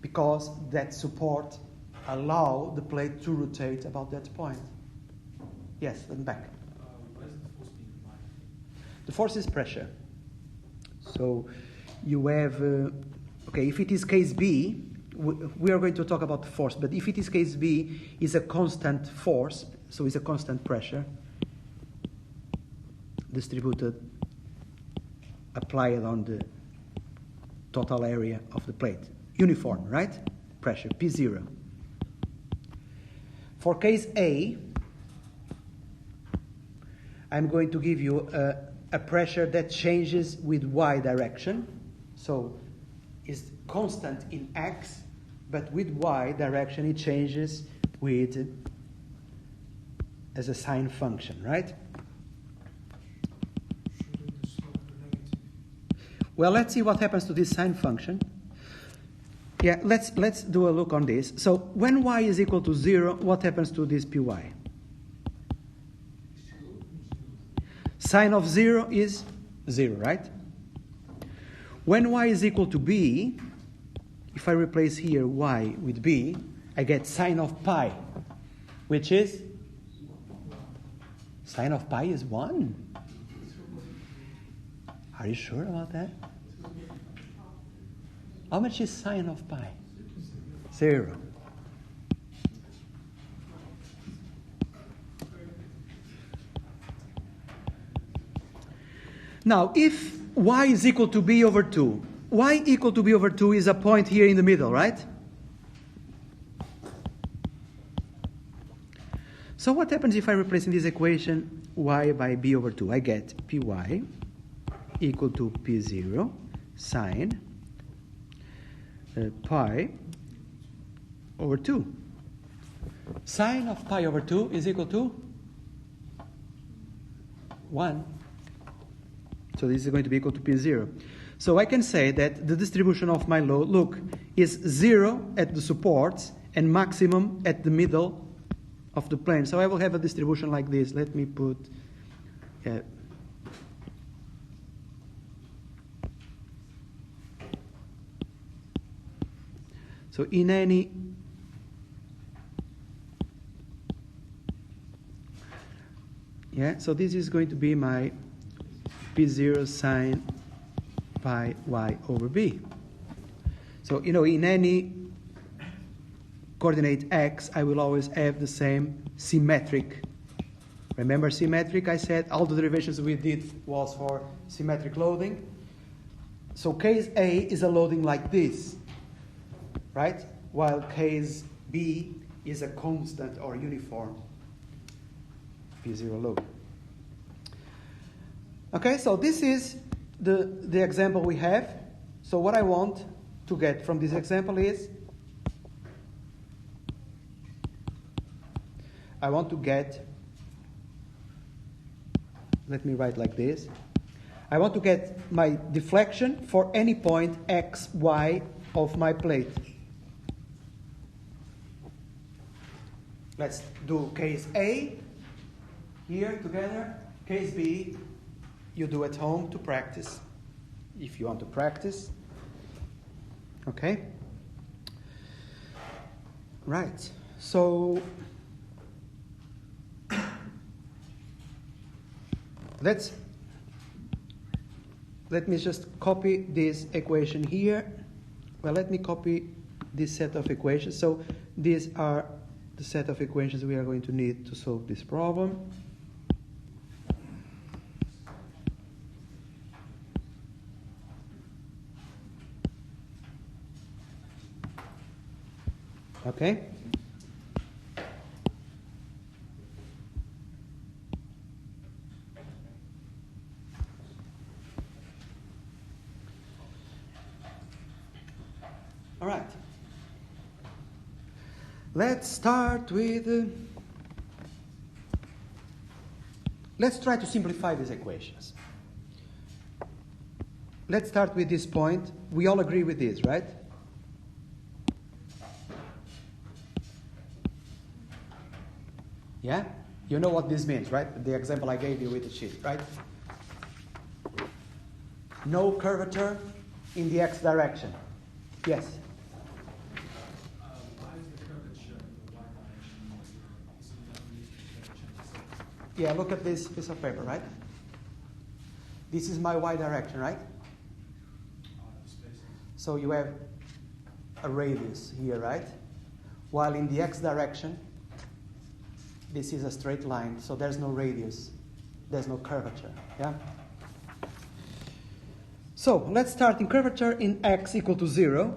because that support allow the plate to rotate about that point. Yes, and back. Why is the force being applied? The force is pressure. So you have, okay, if it is case B, we are going to talk about the force, but if it is case B, is a constant force, so it's a constant pressure distributed, applied on the total area of the plate. Uniform, right? Pressure, P0. For case A, I'm going to give you a pressure that changes with y direction. So is constant in x, but with y direction it changes with as a sine function, right? Shouldn't the slope be negative? Well, let's see what happens to this sine function. Yeah, let's do a look on this. So when y is equal to 0, what happens to this py? Sine of 0 is 0, right? When y is equal to b, if I replace here y with b, I get sine of pi, which is? Sine of pi is 1. Are you sure about that? How much is sine of pi? 0. Now, if y is equal to b over 2, y equal to b over 2 is a point here in the middle, right? So what happens if I replace in this equation y by b over 2? I get py equal to p0 sine pi over 2. Sine of pi over 2 is equal to 1. So this is going to be equal to P0. So I can say that the distribution of my load, look, is 0 at the supports and maximum at the middle of the plane. So I will have a distribution like this. Let me put... so in any... Yeah, so this is going to be my P0 sine pi y over b. So, in any coordinate x, I will always have the same symmetric. Remember symmetric? I said all the derivations we did was for symmetric loading. So case A is a loading like this, right? While case B is a constant or uniform P0 load. Okay, so this is the example we have. So what I want to get from this example is, I want to get, let me write like this. I want to get my deflection for any point x, y of my plate. Let's do case A here together, case B, you do at home to practice, if you want to practice. Okay? Right. So let me just copy this equation here. Well, let me copy this set of equations. So these are the set of equations we are going to need to solve this problem. Okay? All right. Let's start with... let's try to simplify these equations. Let's start with this point. We all agree with this, right? Yeah? You know what this means, right? The example I gave you with the sheet, right? No curvature in the x direction. Yes? Why is the curvature in the y direction not zero? Isn't that really the curvature? Yeah, look at this piece of paper, right? This is my y direction, right? The spaces. So you have a radius here, right? While in the x direction, this is a straight line, so there's no radius. There's no curvature, yeah? So let's start in curvature in x equal to 0.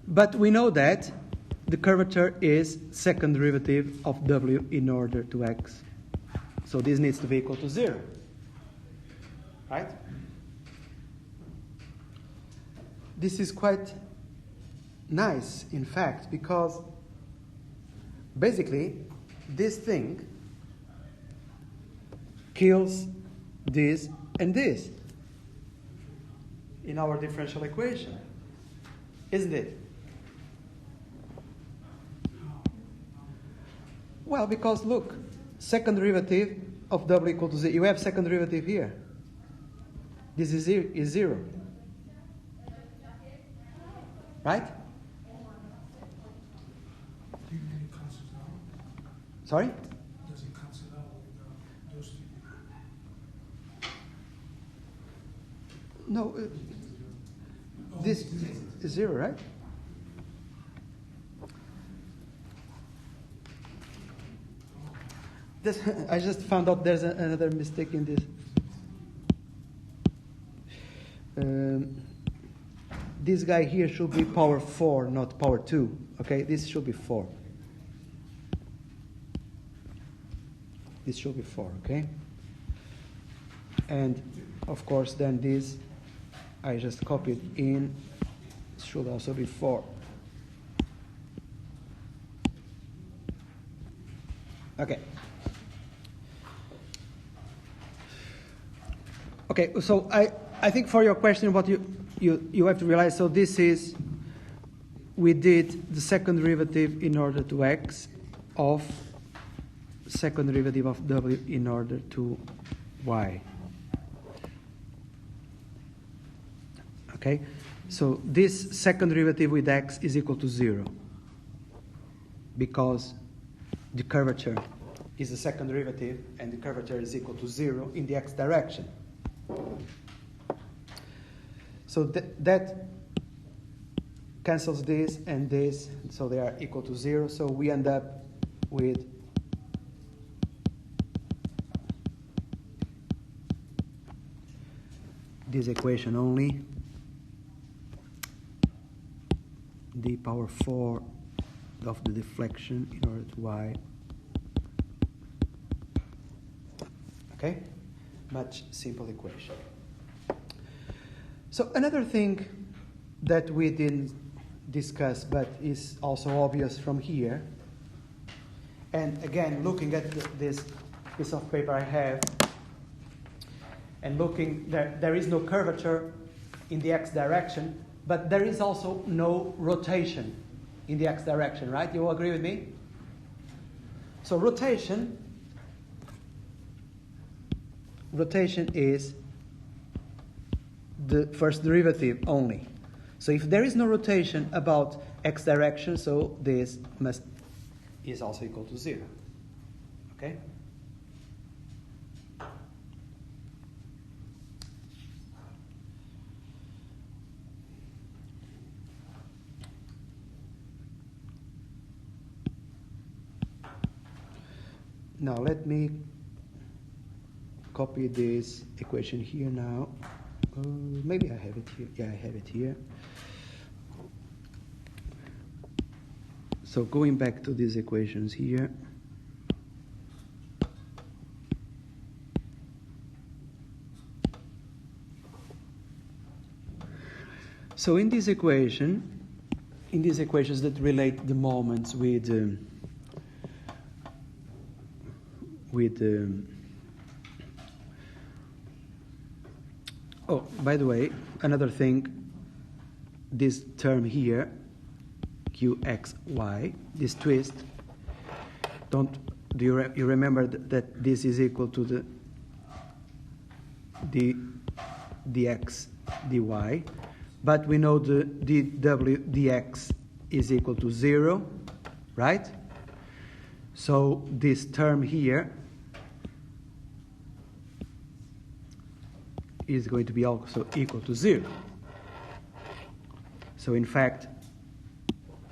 But we know that the curvature is second derivative of w in order to x. So this needs to be equal to 0. Right? This is quite nice, in fact, because basically this thing kills this and this in our differential equation, isn't it? Well, because look, second derivative of w equal to 0. You have second derivative here. This is 0. Right? Do you think it cancels out? Sorry? Does it cancel out with those two? No, this is 0, right? This, I just found out there's another mistake in this. This guy here should be power 4, not power 2. Okay, this should be 4. This should be 4, okay? And, of course, then this, I just copied in, should also be 4. Okay. Okay, so I think for your question, what you have to realize, so this is, we did the second derivative in order to x of second derivative of w in order to y. Okay, so this second derivative with x is equal to 0 because the curvature is the second derivative and the curvature is equal to 0 in the x direction. So that cancels this and this, so they are equal to 0. So we end up with this equation only, d power 4 of the deflection in order to y. Okay? Much simple equation. So another thing that we didn't discuss but is also obvious from here, and again looking at this piece of paper I have, and looking, there is no curvature in the x direction, but there is also no rotation in the x direction, right? You all agree with me? So rotation is the first derivative only. So if there is no rotation about x direction, so this is also equal to 0. Okay? Now let me copy this equation here now. Maybe I have it here. Yeah, I have it here. So going back to these equations here. So in this equation, in these equations that relate the moments with oh, by the way, another thing, this term here, qxy, this twist, do you remember that this is equal to the dx dy, but we know the dw dx is equal to 0, right? So this term here is going to be also equal to 0. So in fact,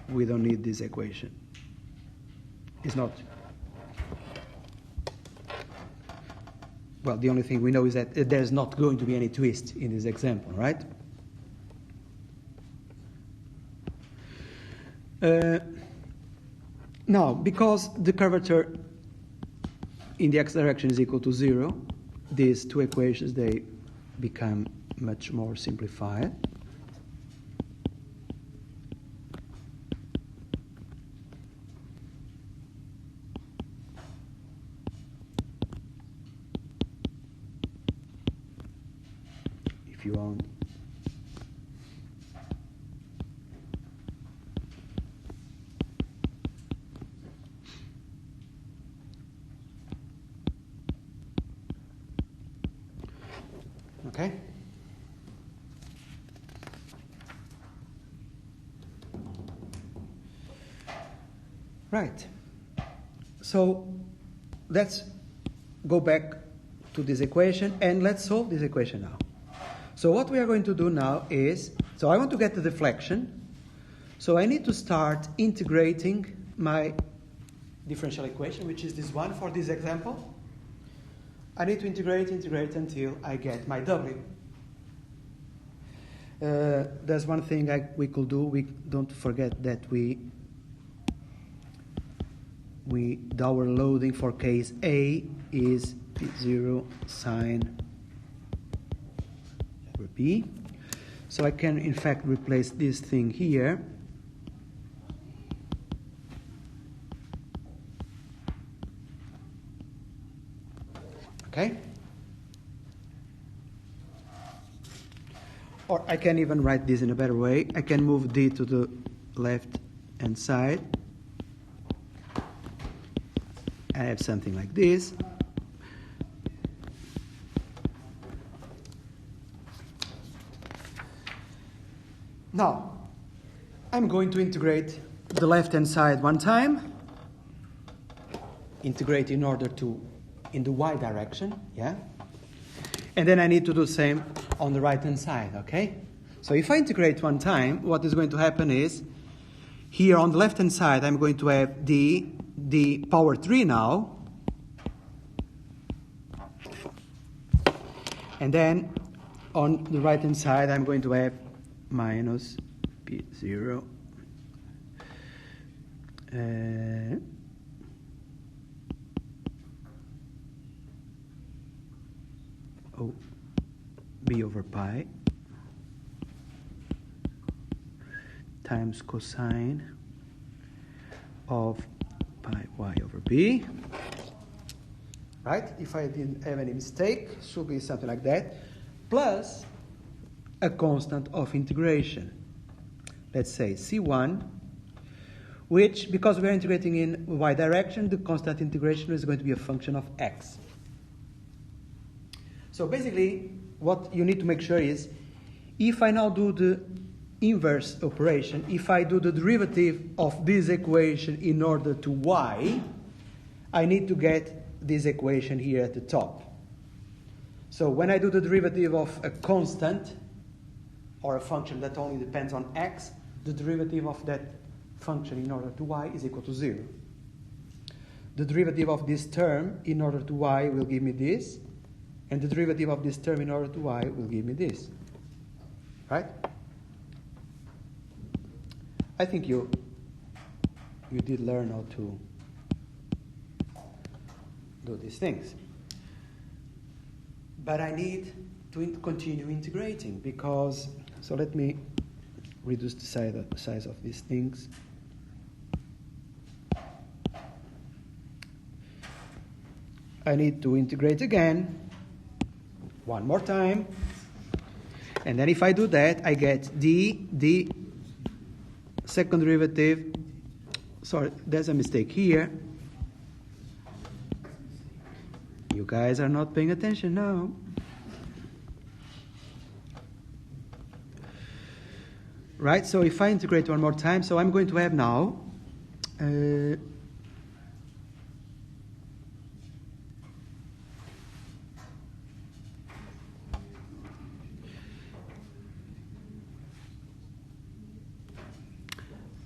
we don't need this equation. It's not. Well, the only thing we know is that there's not going to be any twist in this example, right? Now, because the curvature in the x direction is equal to 0, these two equations, they become much more simplified. If you want. Okay? Right. So let's go back to this equation and let's solve this equation now. So what we are going to do now is, so I want to get the deflection. So I need to start integrating my differential equation, which is this one for this example. I need to integrate until I get my W. There's one thing we could do. We don't forget that our loading for case A is P0 sine over B. So I can in fact replace this thing here. Okay? Or I can even write this in a better way. I can move D to the left hand side. I have something like this. Now, I'm going to integrate the left hand side one time. Integrate in order to in the y direction, yeah? And then I need to do the same on the right-hand side, okay? So if I integrate one time, what is going to happen is, here on the left-hand side, I'm going to have the power 3 now. And then on the right-hand side, I'm going to have minus P0. B over pi times cosine of pi y over b. Right? If I didn't have any mistake, should be something like that. Plus a constant of integration. Let's say C1 which, because we're integrating in y direction, the constant integration is going to be a function of x. So basically, what you need to make sure is, if I now do the inverse operation, if I do the derivative of this equation in order to y, I need to get this equation here at the top. So when I do the derivative of a constant, or a function that only depends on x, the derivative of that function in order to y is equal to 0. The derivative of this term in order to y will give me this, and the derivative of this term in order to y will give me this. Right? I think you did learn how to do these things. But I need to continue integrating because, so let me reduce the size of these things. I need to integrate again, one more time. And then if I do that, I get the second derivative. Sorry, there's a mistake here. You guys are not paying attention now. Right, so if I integrate one more time, so I'm going to have now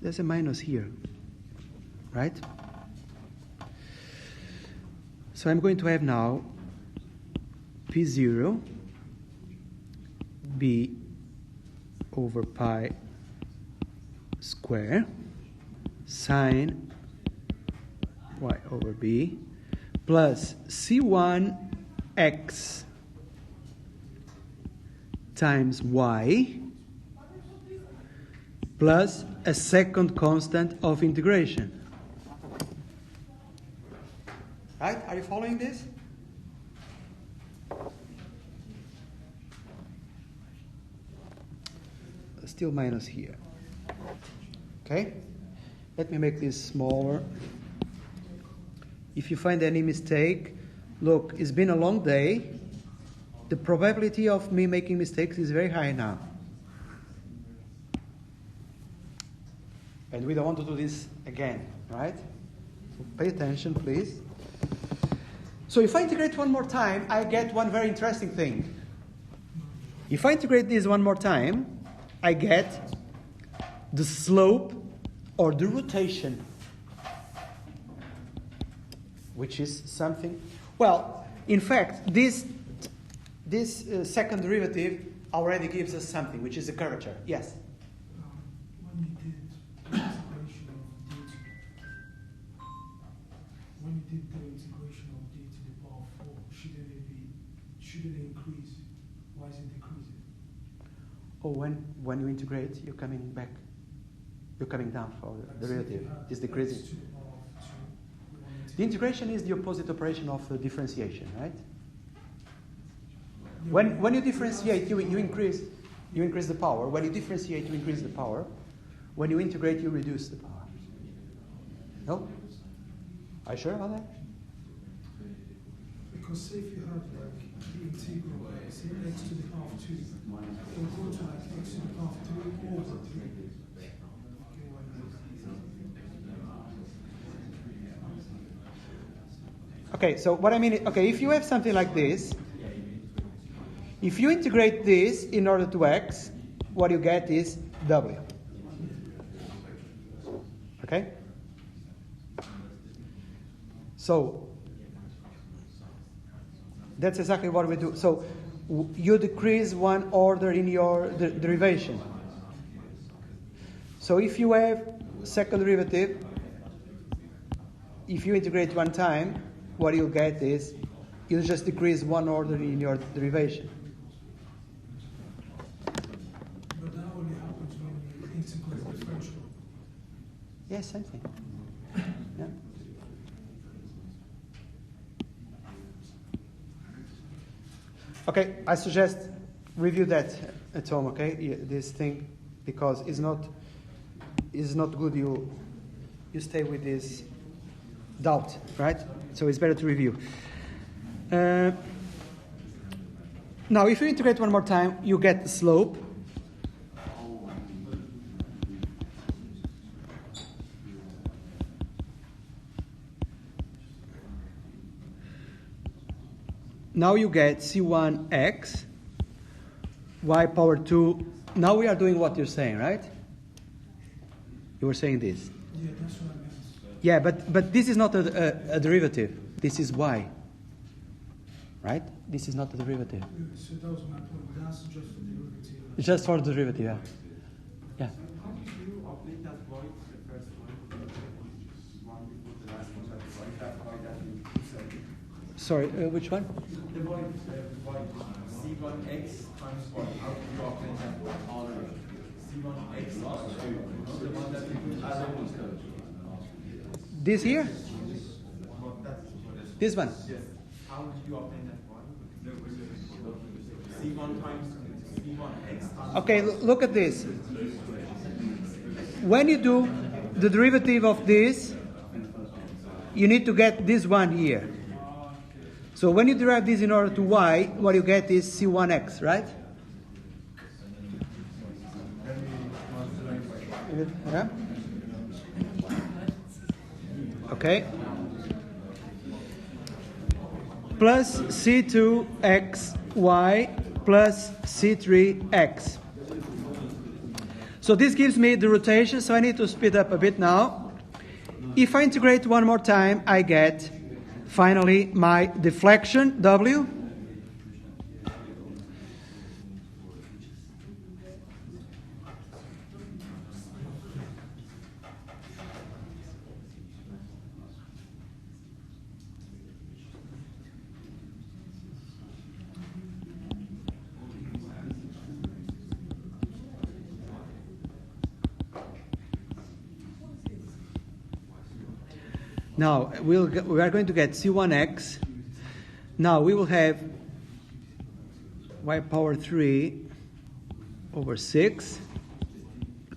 there's a minus here, right? So I'm going to have now P0 B over pi square sine y over b plus C1 x times y plus a second constant of integration. Right? Are you following this? Still minus here. Okay? Let me make this smaller. If you find any mistake, look, it's been a long day. The probability of me making mistakes is very high now. And we don't want to do this again, right? So pay attention, please. So if I integrate one more time, I get one very interesting thing. If I integrate this one more time, I get the slope or the rotation, which is something. Well, in fact, this second derivative already gives us something, which is a curvature. Yes? When you did the integration of d to the power 4, shouldn't it increase? Why is it decreasing? Oh, when you integrate, you're coming back. You're coming down for the derivative. It's decreasing. The integration is the opposite operation of the differentiation, right? When you differentiate, you increase the power. When you differentiate, you increase the power. When you integrate, you reduce the power. No? Are you sure about that? Because say if you had like the integral, say x to the power 2, it will go to like x to the power 3 over 3. Okay, so what I mean, okay, if you have something like this, if you integrate this in order to x, what you get is w. Okay? So, that's exactly what we do. So, you decrease one order in your derivation. So, if you have second derivative, if you integrate one time, what you'll get is you'll just decrease one order in your derivation. But that only happens when you integrate differential. Yes, same thing. Yeah. Okay, I suggest review that at home, okay? This thing, because it's not good you stay with this doubt, right? So it's better to review. Now, if you integrate one more time, you get the slope. Now you get C1x, y power 2. Now we are doing what you're saying, right? You were saying this. Yeah, that's what I meant. Yeah, but this is not a derivative. This is y. Right? This is not a derivative. So that was my point. That's just for derivative. It's just for the derivative, yeah. Yeah. How did you update that void, the first one before the last one, that void that you said? Sorry, which one? The void C1x times y. How did you update that void? C1x plus 2. The one that you added. This here? That's This one? yes. How did you obtain that one? C1 times C1x times. Okay, look at this. When you do the derivative of this, you need to get this one here. So when you derive this in order to y, what you get is C1x, right? Yeah? Okay. Plus C2xy plus C3x. So this gives me the rotation, so I need to speed up a bit now. If I integrate one more time, I get, finally, my deflection, W. Now, we are going to get C1x. Now, we will have y power 3 over 6,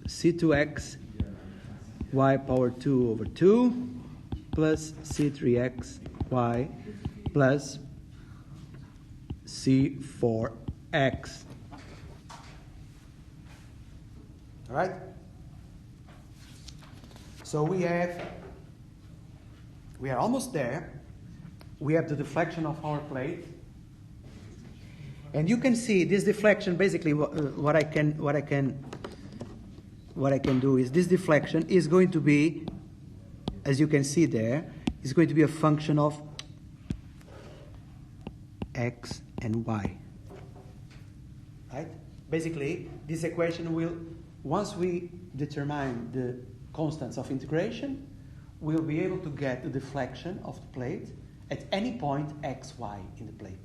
C2x, y power 2 over 2, plus C3x, y, plus C4x. All right? So we are almost there. We have the deflection of our plate. And you can see this deflection, basically what I can do is this deflection is going to be, as you can see there, is going to be a function of x and y. Right? Basically, this equation will, once we determine the constants of integration, we'll be able to get the deflection of the plate at any point x, y in the plate.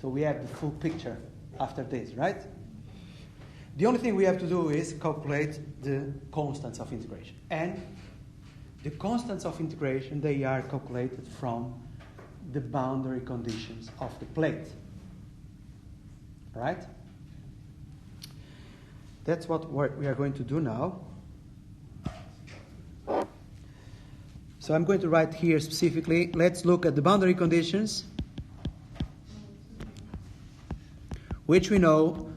So we have the full picture after this, right? The only thing we have to do is calculate the constants of integration. And the constants of integration, they are calculated from the boundary conditions of the plate. Right? That's what we are going to do now. So I'm going to write here specifically, let's look at the boundary conditions, which we know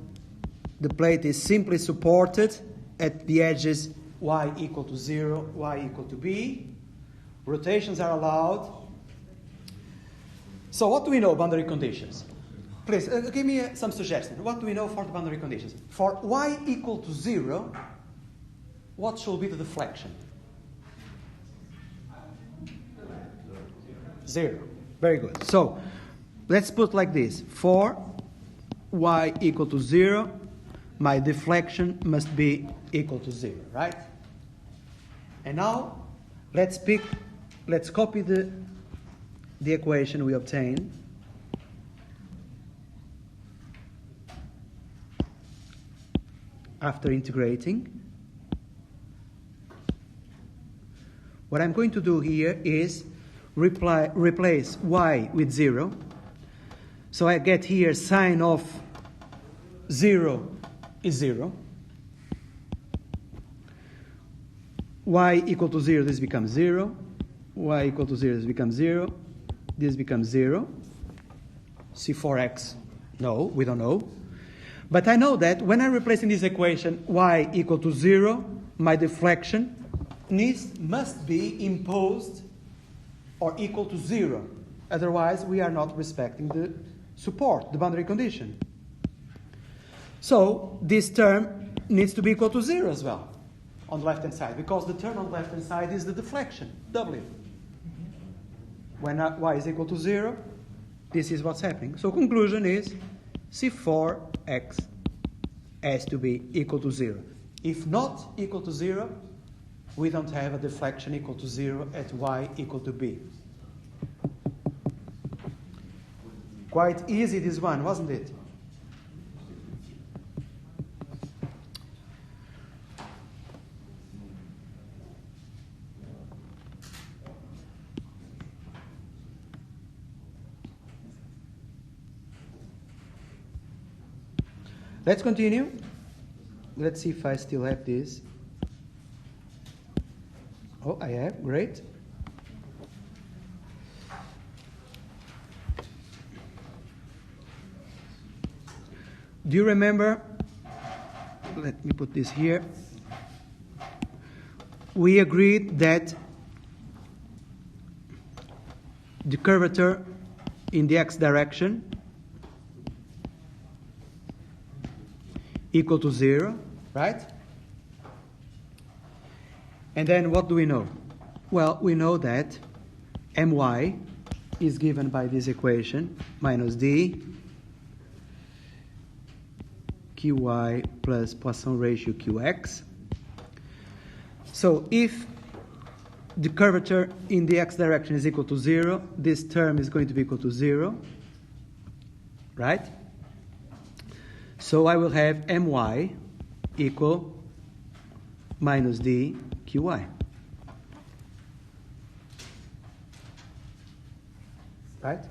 the plate is simply supported at the edges y equal to 0, y equal to b. Rotations are allowed. So what do we know boundary conditions? Please, give me some suggestion. What do we know for the boundary conditions? For y equal to 0, what should be the deflection? 0. Very good. So, let's put like this. For y equal to 0, my deflection must be equal to 0, right? And now, let's copy the equation we obtained. After integrating. What I'm going to do here is replace y with 0. So I get here sine of 0 is 0. y equal to 0, this becomes 0. Y equal to 0, this becomes 0. This becomes 0. C4x, no, we don't know. But I know that when I replace in this equation y equal to 0, my deflection must be imposed or equal to 0. Otherwise, we are not respecting the support, the boundary condition. So this term needs to be equal to 0 as well on the left-hand side, because the term on the left-hand side is the deflection, W. When y is equal to 0, this is what's happening. So conclusion is C4x has to be equal to 0. If not equal to 0, we don't have a deflection equal to 0 at y equal to b. Quite easy this one, wasn't it? Let's continue. Let's see if I still have this. Oh, I have. Great. Do you remember? Let me put this here. We agreed that the curvature in the x direction equal to 0, right? And then what do we know? Well, we know that my is given by this equation, minus d qy plus Poisson ratio qx. So if the curvature in the x direction is equal to 0, this term is going to be equal to 0, right? So I will have my equal minus d qy. Right?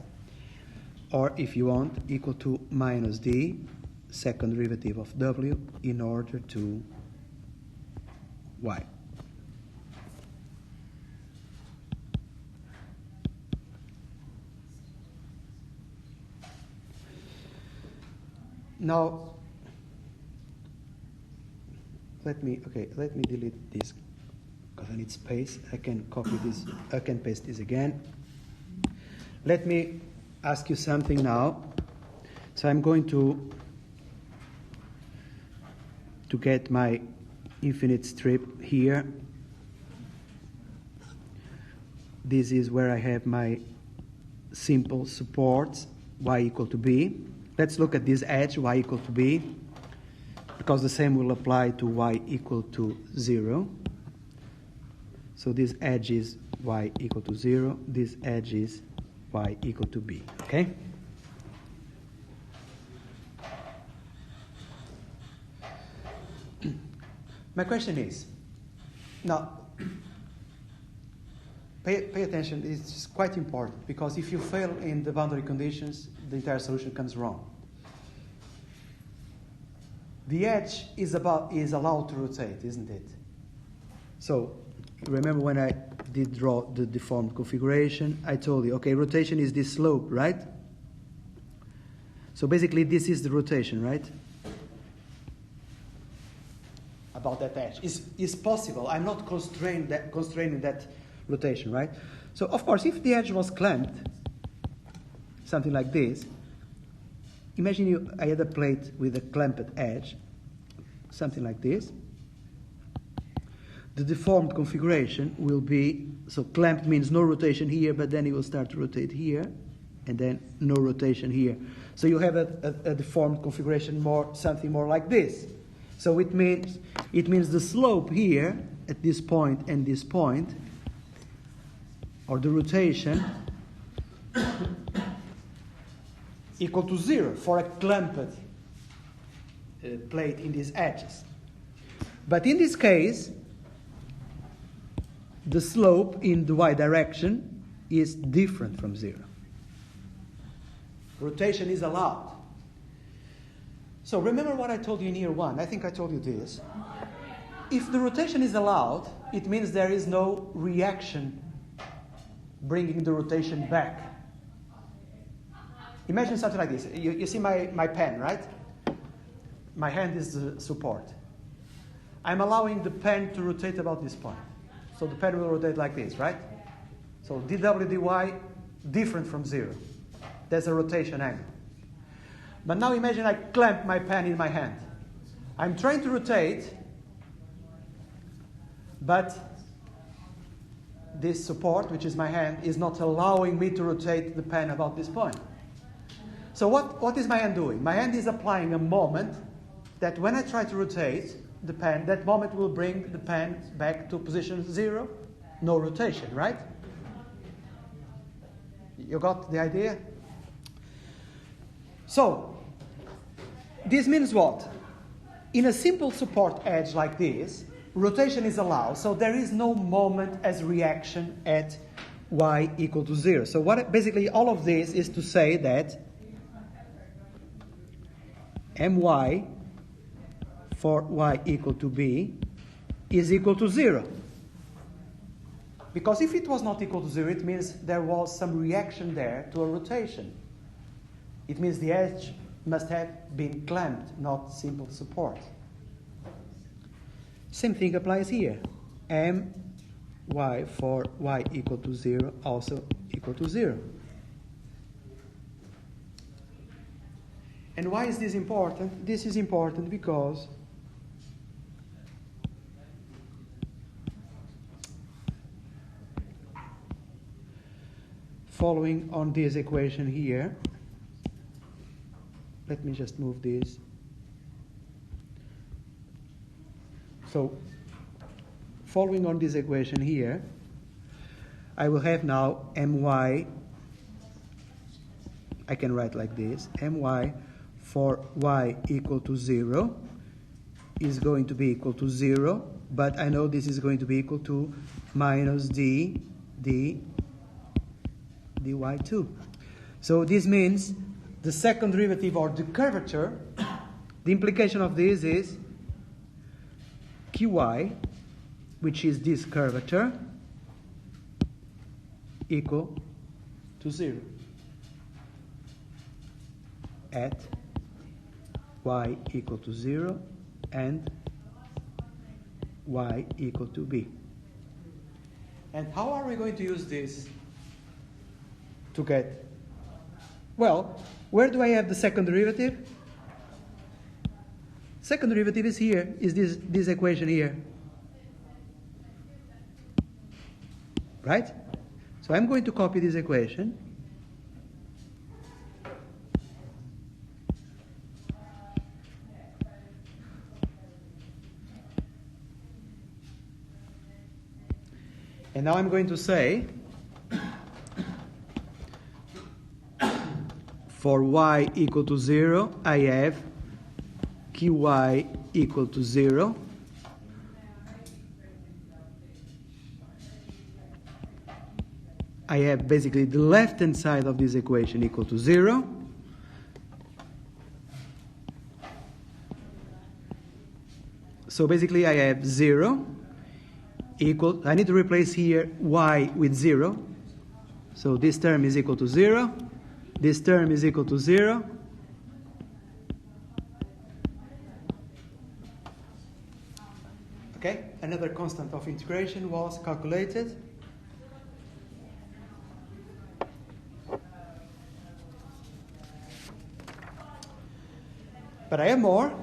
Or if you want, equal to minus d second derivative of w in order to y. Now, let me delete this because I need space. I can copy this, I can paste this again. Let me ask you something now. So I'm going to get my infinite strip here. This is where I have my simple supports, y equal to b. Let's look at this edge, y equal to b, because the same will apply to y equal to 0. So this edge is y equal to 0. This edge is y equal to b. Okay? My question is, now, pay attention, it's quite important, because if you fail in the boundary conditions, the entire solution comes wrong. The edge is allowed to rotate, isn't it? So, remember when I did draw the deformed configuration, I told you, okay, rotation is this slope, right? So basically this is the rotation, right? About that edge. It's possible. I'm not constraining that rotation, right? So of course, if the edge was clamped, something like this, imagine I had a plate with a clamped edge, something like this. The deformed configuration will be, so clamped means no rotation here, but then it will start to rotate here, and then no rotation here. So you have a deformed configuration, something more like this. So it means the slope here at this point and this point, or the rotation, equal to 0 for a clamped plate in these edges. But in this case, the slope in the y direction is different from 0. Rotation is allowed. So remember what I told you in year 1. I think I told you this. if the rotation is allowed, it means there is no reaction bringing the rotation back. Imagine something like this. You see my pen, right? My hand is the support. I'm allowing the pen to rotate about this point. So the pen will rotate like this, right? So dw dy different from 0. There's a rotation angle. But now imagine I clamp my pen in my hand. I'm trying to rotate, but this support, which is my hand, is not allowing me to rotate the pen about this point. So what is my hand doing? My hand is applying a moment that when I try to rotate the pen, that moment will bring the pen back to position 0. No rotation, right? You got the idea? So, this means what? In a simple support edge like this, rotation is allowed, so there is no moment as reaction at y equal to 0. So basically all of this is to say that my for y equal to b is equal to 0. Because if it was not equal to 0, it means there was some reaction there to a rotation. It means the edge must have been clamped, not simple support. Same thing applies here. My for y equal to 0 also equal to 0. And why is this important? This is important because following on this equation here, let me just move this. So, following on this equation here, I will have now my, I can write like this, my for y equal to 0 is going to be equal to 0, but I know this is going to be equal to minus dy2. So this means the second derivative or the curvature, the implication of this is qy, which is this curvature, equal to 0 at y equal to 0 and y equal to b. And how are we going to use this to get? Well, where do I have the second derivative? Second derivative is here, is this equation here. Right? So I'm going to copy this equation. And now I'm going to say for y equal to 0, I have qy equal to 0. I have basically the left-hand side of this equation equal to 0. So basically I have 0 equal, I need to replace here y with 0. So this term is equal to 0. This term is equal to 0. Okay, another constant of integration was calculated. But I have more.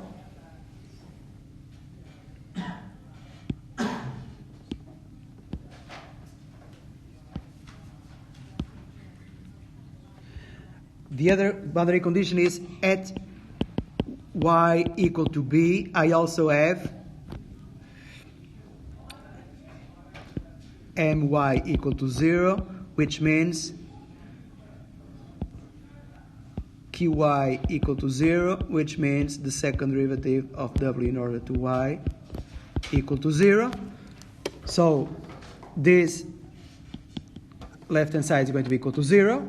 The other boundary condition is at y equal to b, I also have my equal to 0, which means qy equal to 0, which means the second derivative of w in order to y equal to 0. So this left-hand side is going to be equal to 0.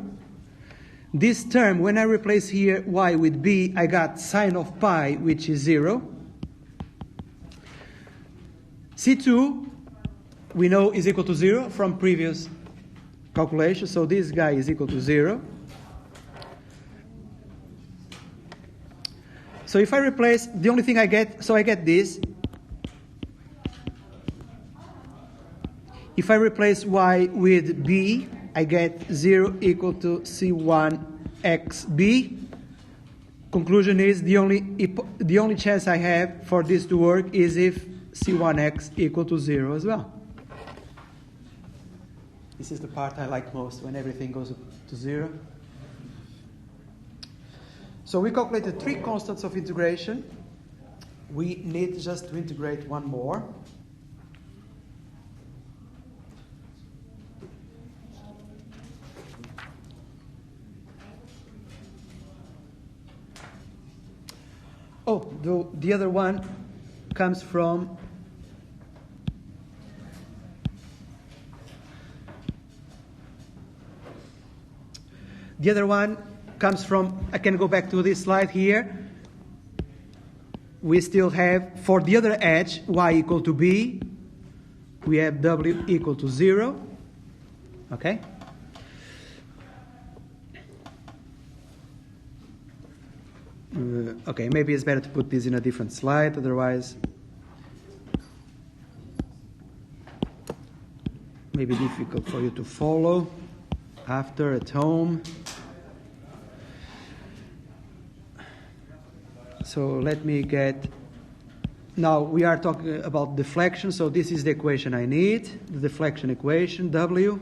This term, when I replace here y with b, I got sine of pi, which is 0. C2, we know is equal to 0 from previous calculation, so this guy is equal to 0. So if I replace, the only thing I get, so I get this. If I replace y with b, I get 0 equal to C1xb. Conclusion is the only chance I have for this to work is if C1x equal to 0 as well. This is the part I like most, when everything goes to 0. So we calculated 3 constants of integration. We need just to integrate one more. Oh, the other one comes from I can go back to this slide here. We still have, for the other edge, y equal to b, we have w equal to 0. Okay? Okay, maybe it's better to put this in a different slide, otherwise maybe difficult for you to follow after at home. So let me get, now we are talking about deflection, so this is the equation I need, the deflection equation, W.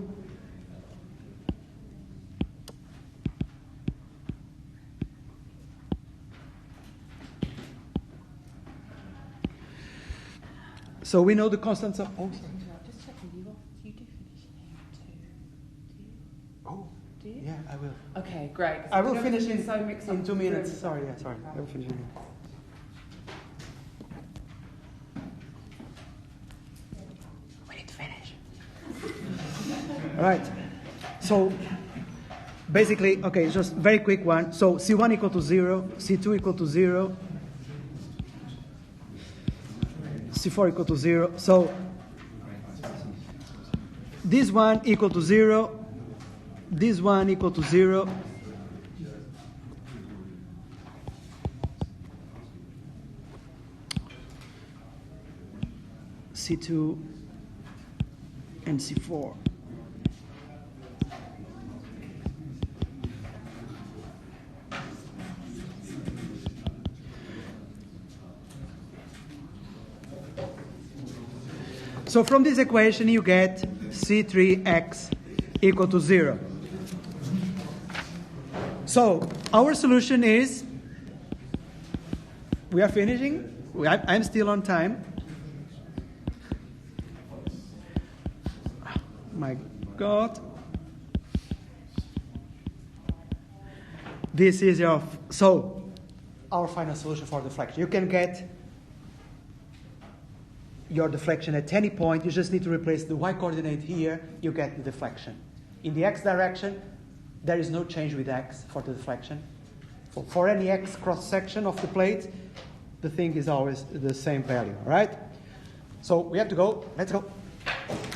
So we know the constants of, oh, sorry. Just checking, you do finish in here too. Do you? Oh, Do you? yeah, I will. Okay, great. I will finish in, so mixed up in 2 with minutes. rooms. Sorry, yeah, sorry. I will finish in. We need to finish. All right. So basically, okay, just very quick one. So C1 equal to 0, C2 equal to 0, C4 equal to 0. So this one equal to 0, this one equal to 0. C2 and C4. So from this equation you get C3x equal to 0. So our solution is, we are finishing, I'm still on time. My God. This is your, so our final solution for deflection. You can get your deflection at any point. You just need to replace the y coordinate here, you get the deflection. In the x direction, there is no change with x for the deflection. For any x cross section of the plate, the thing is always the same value, all right? So we have to go. Let's go.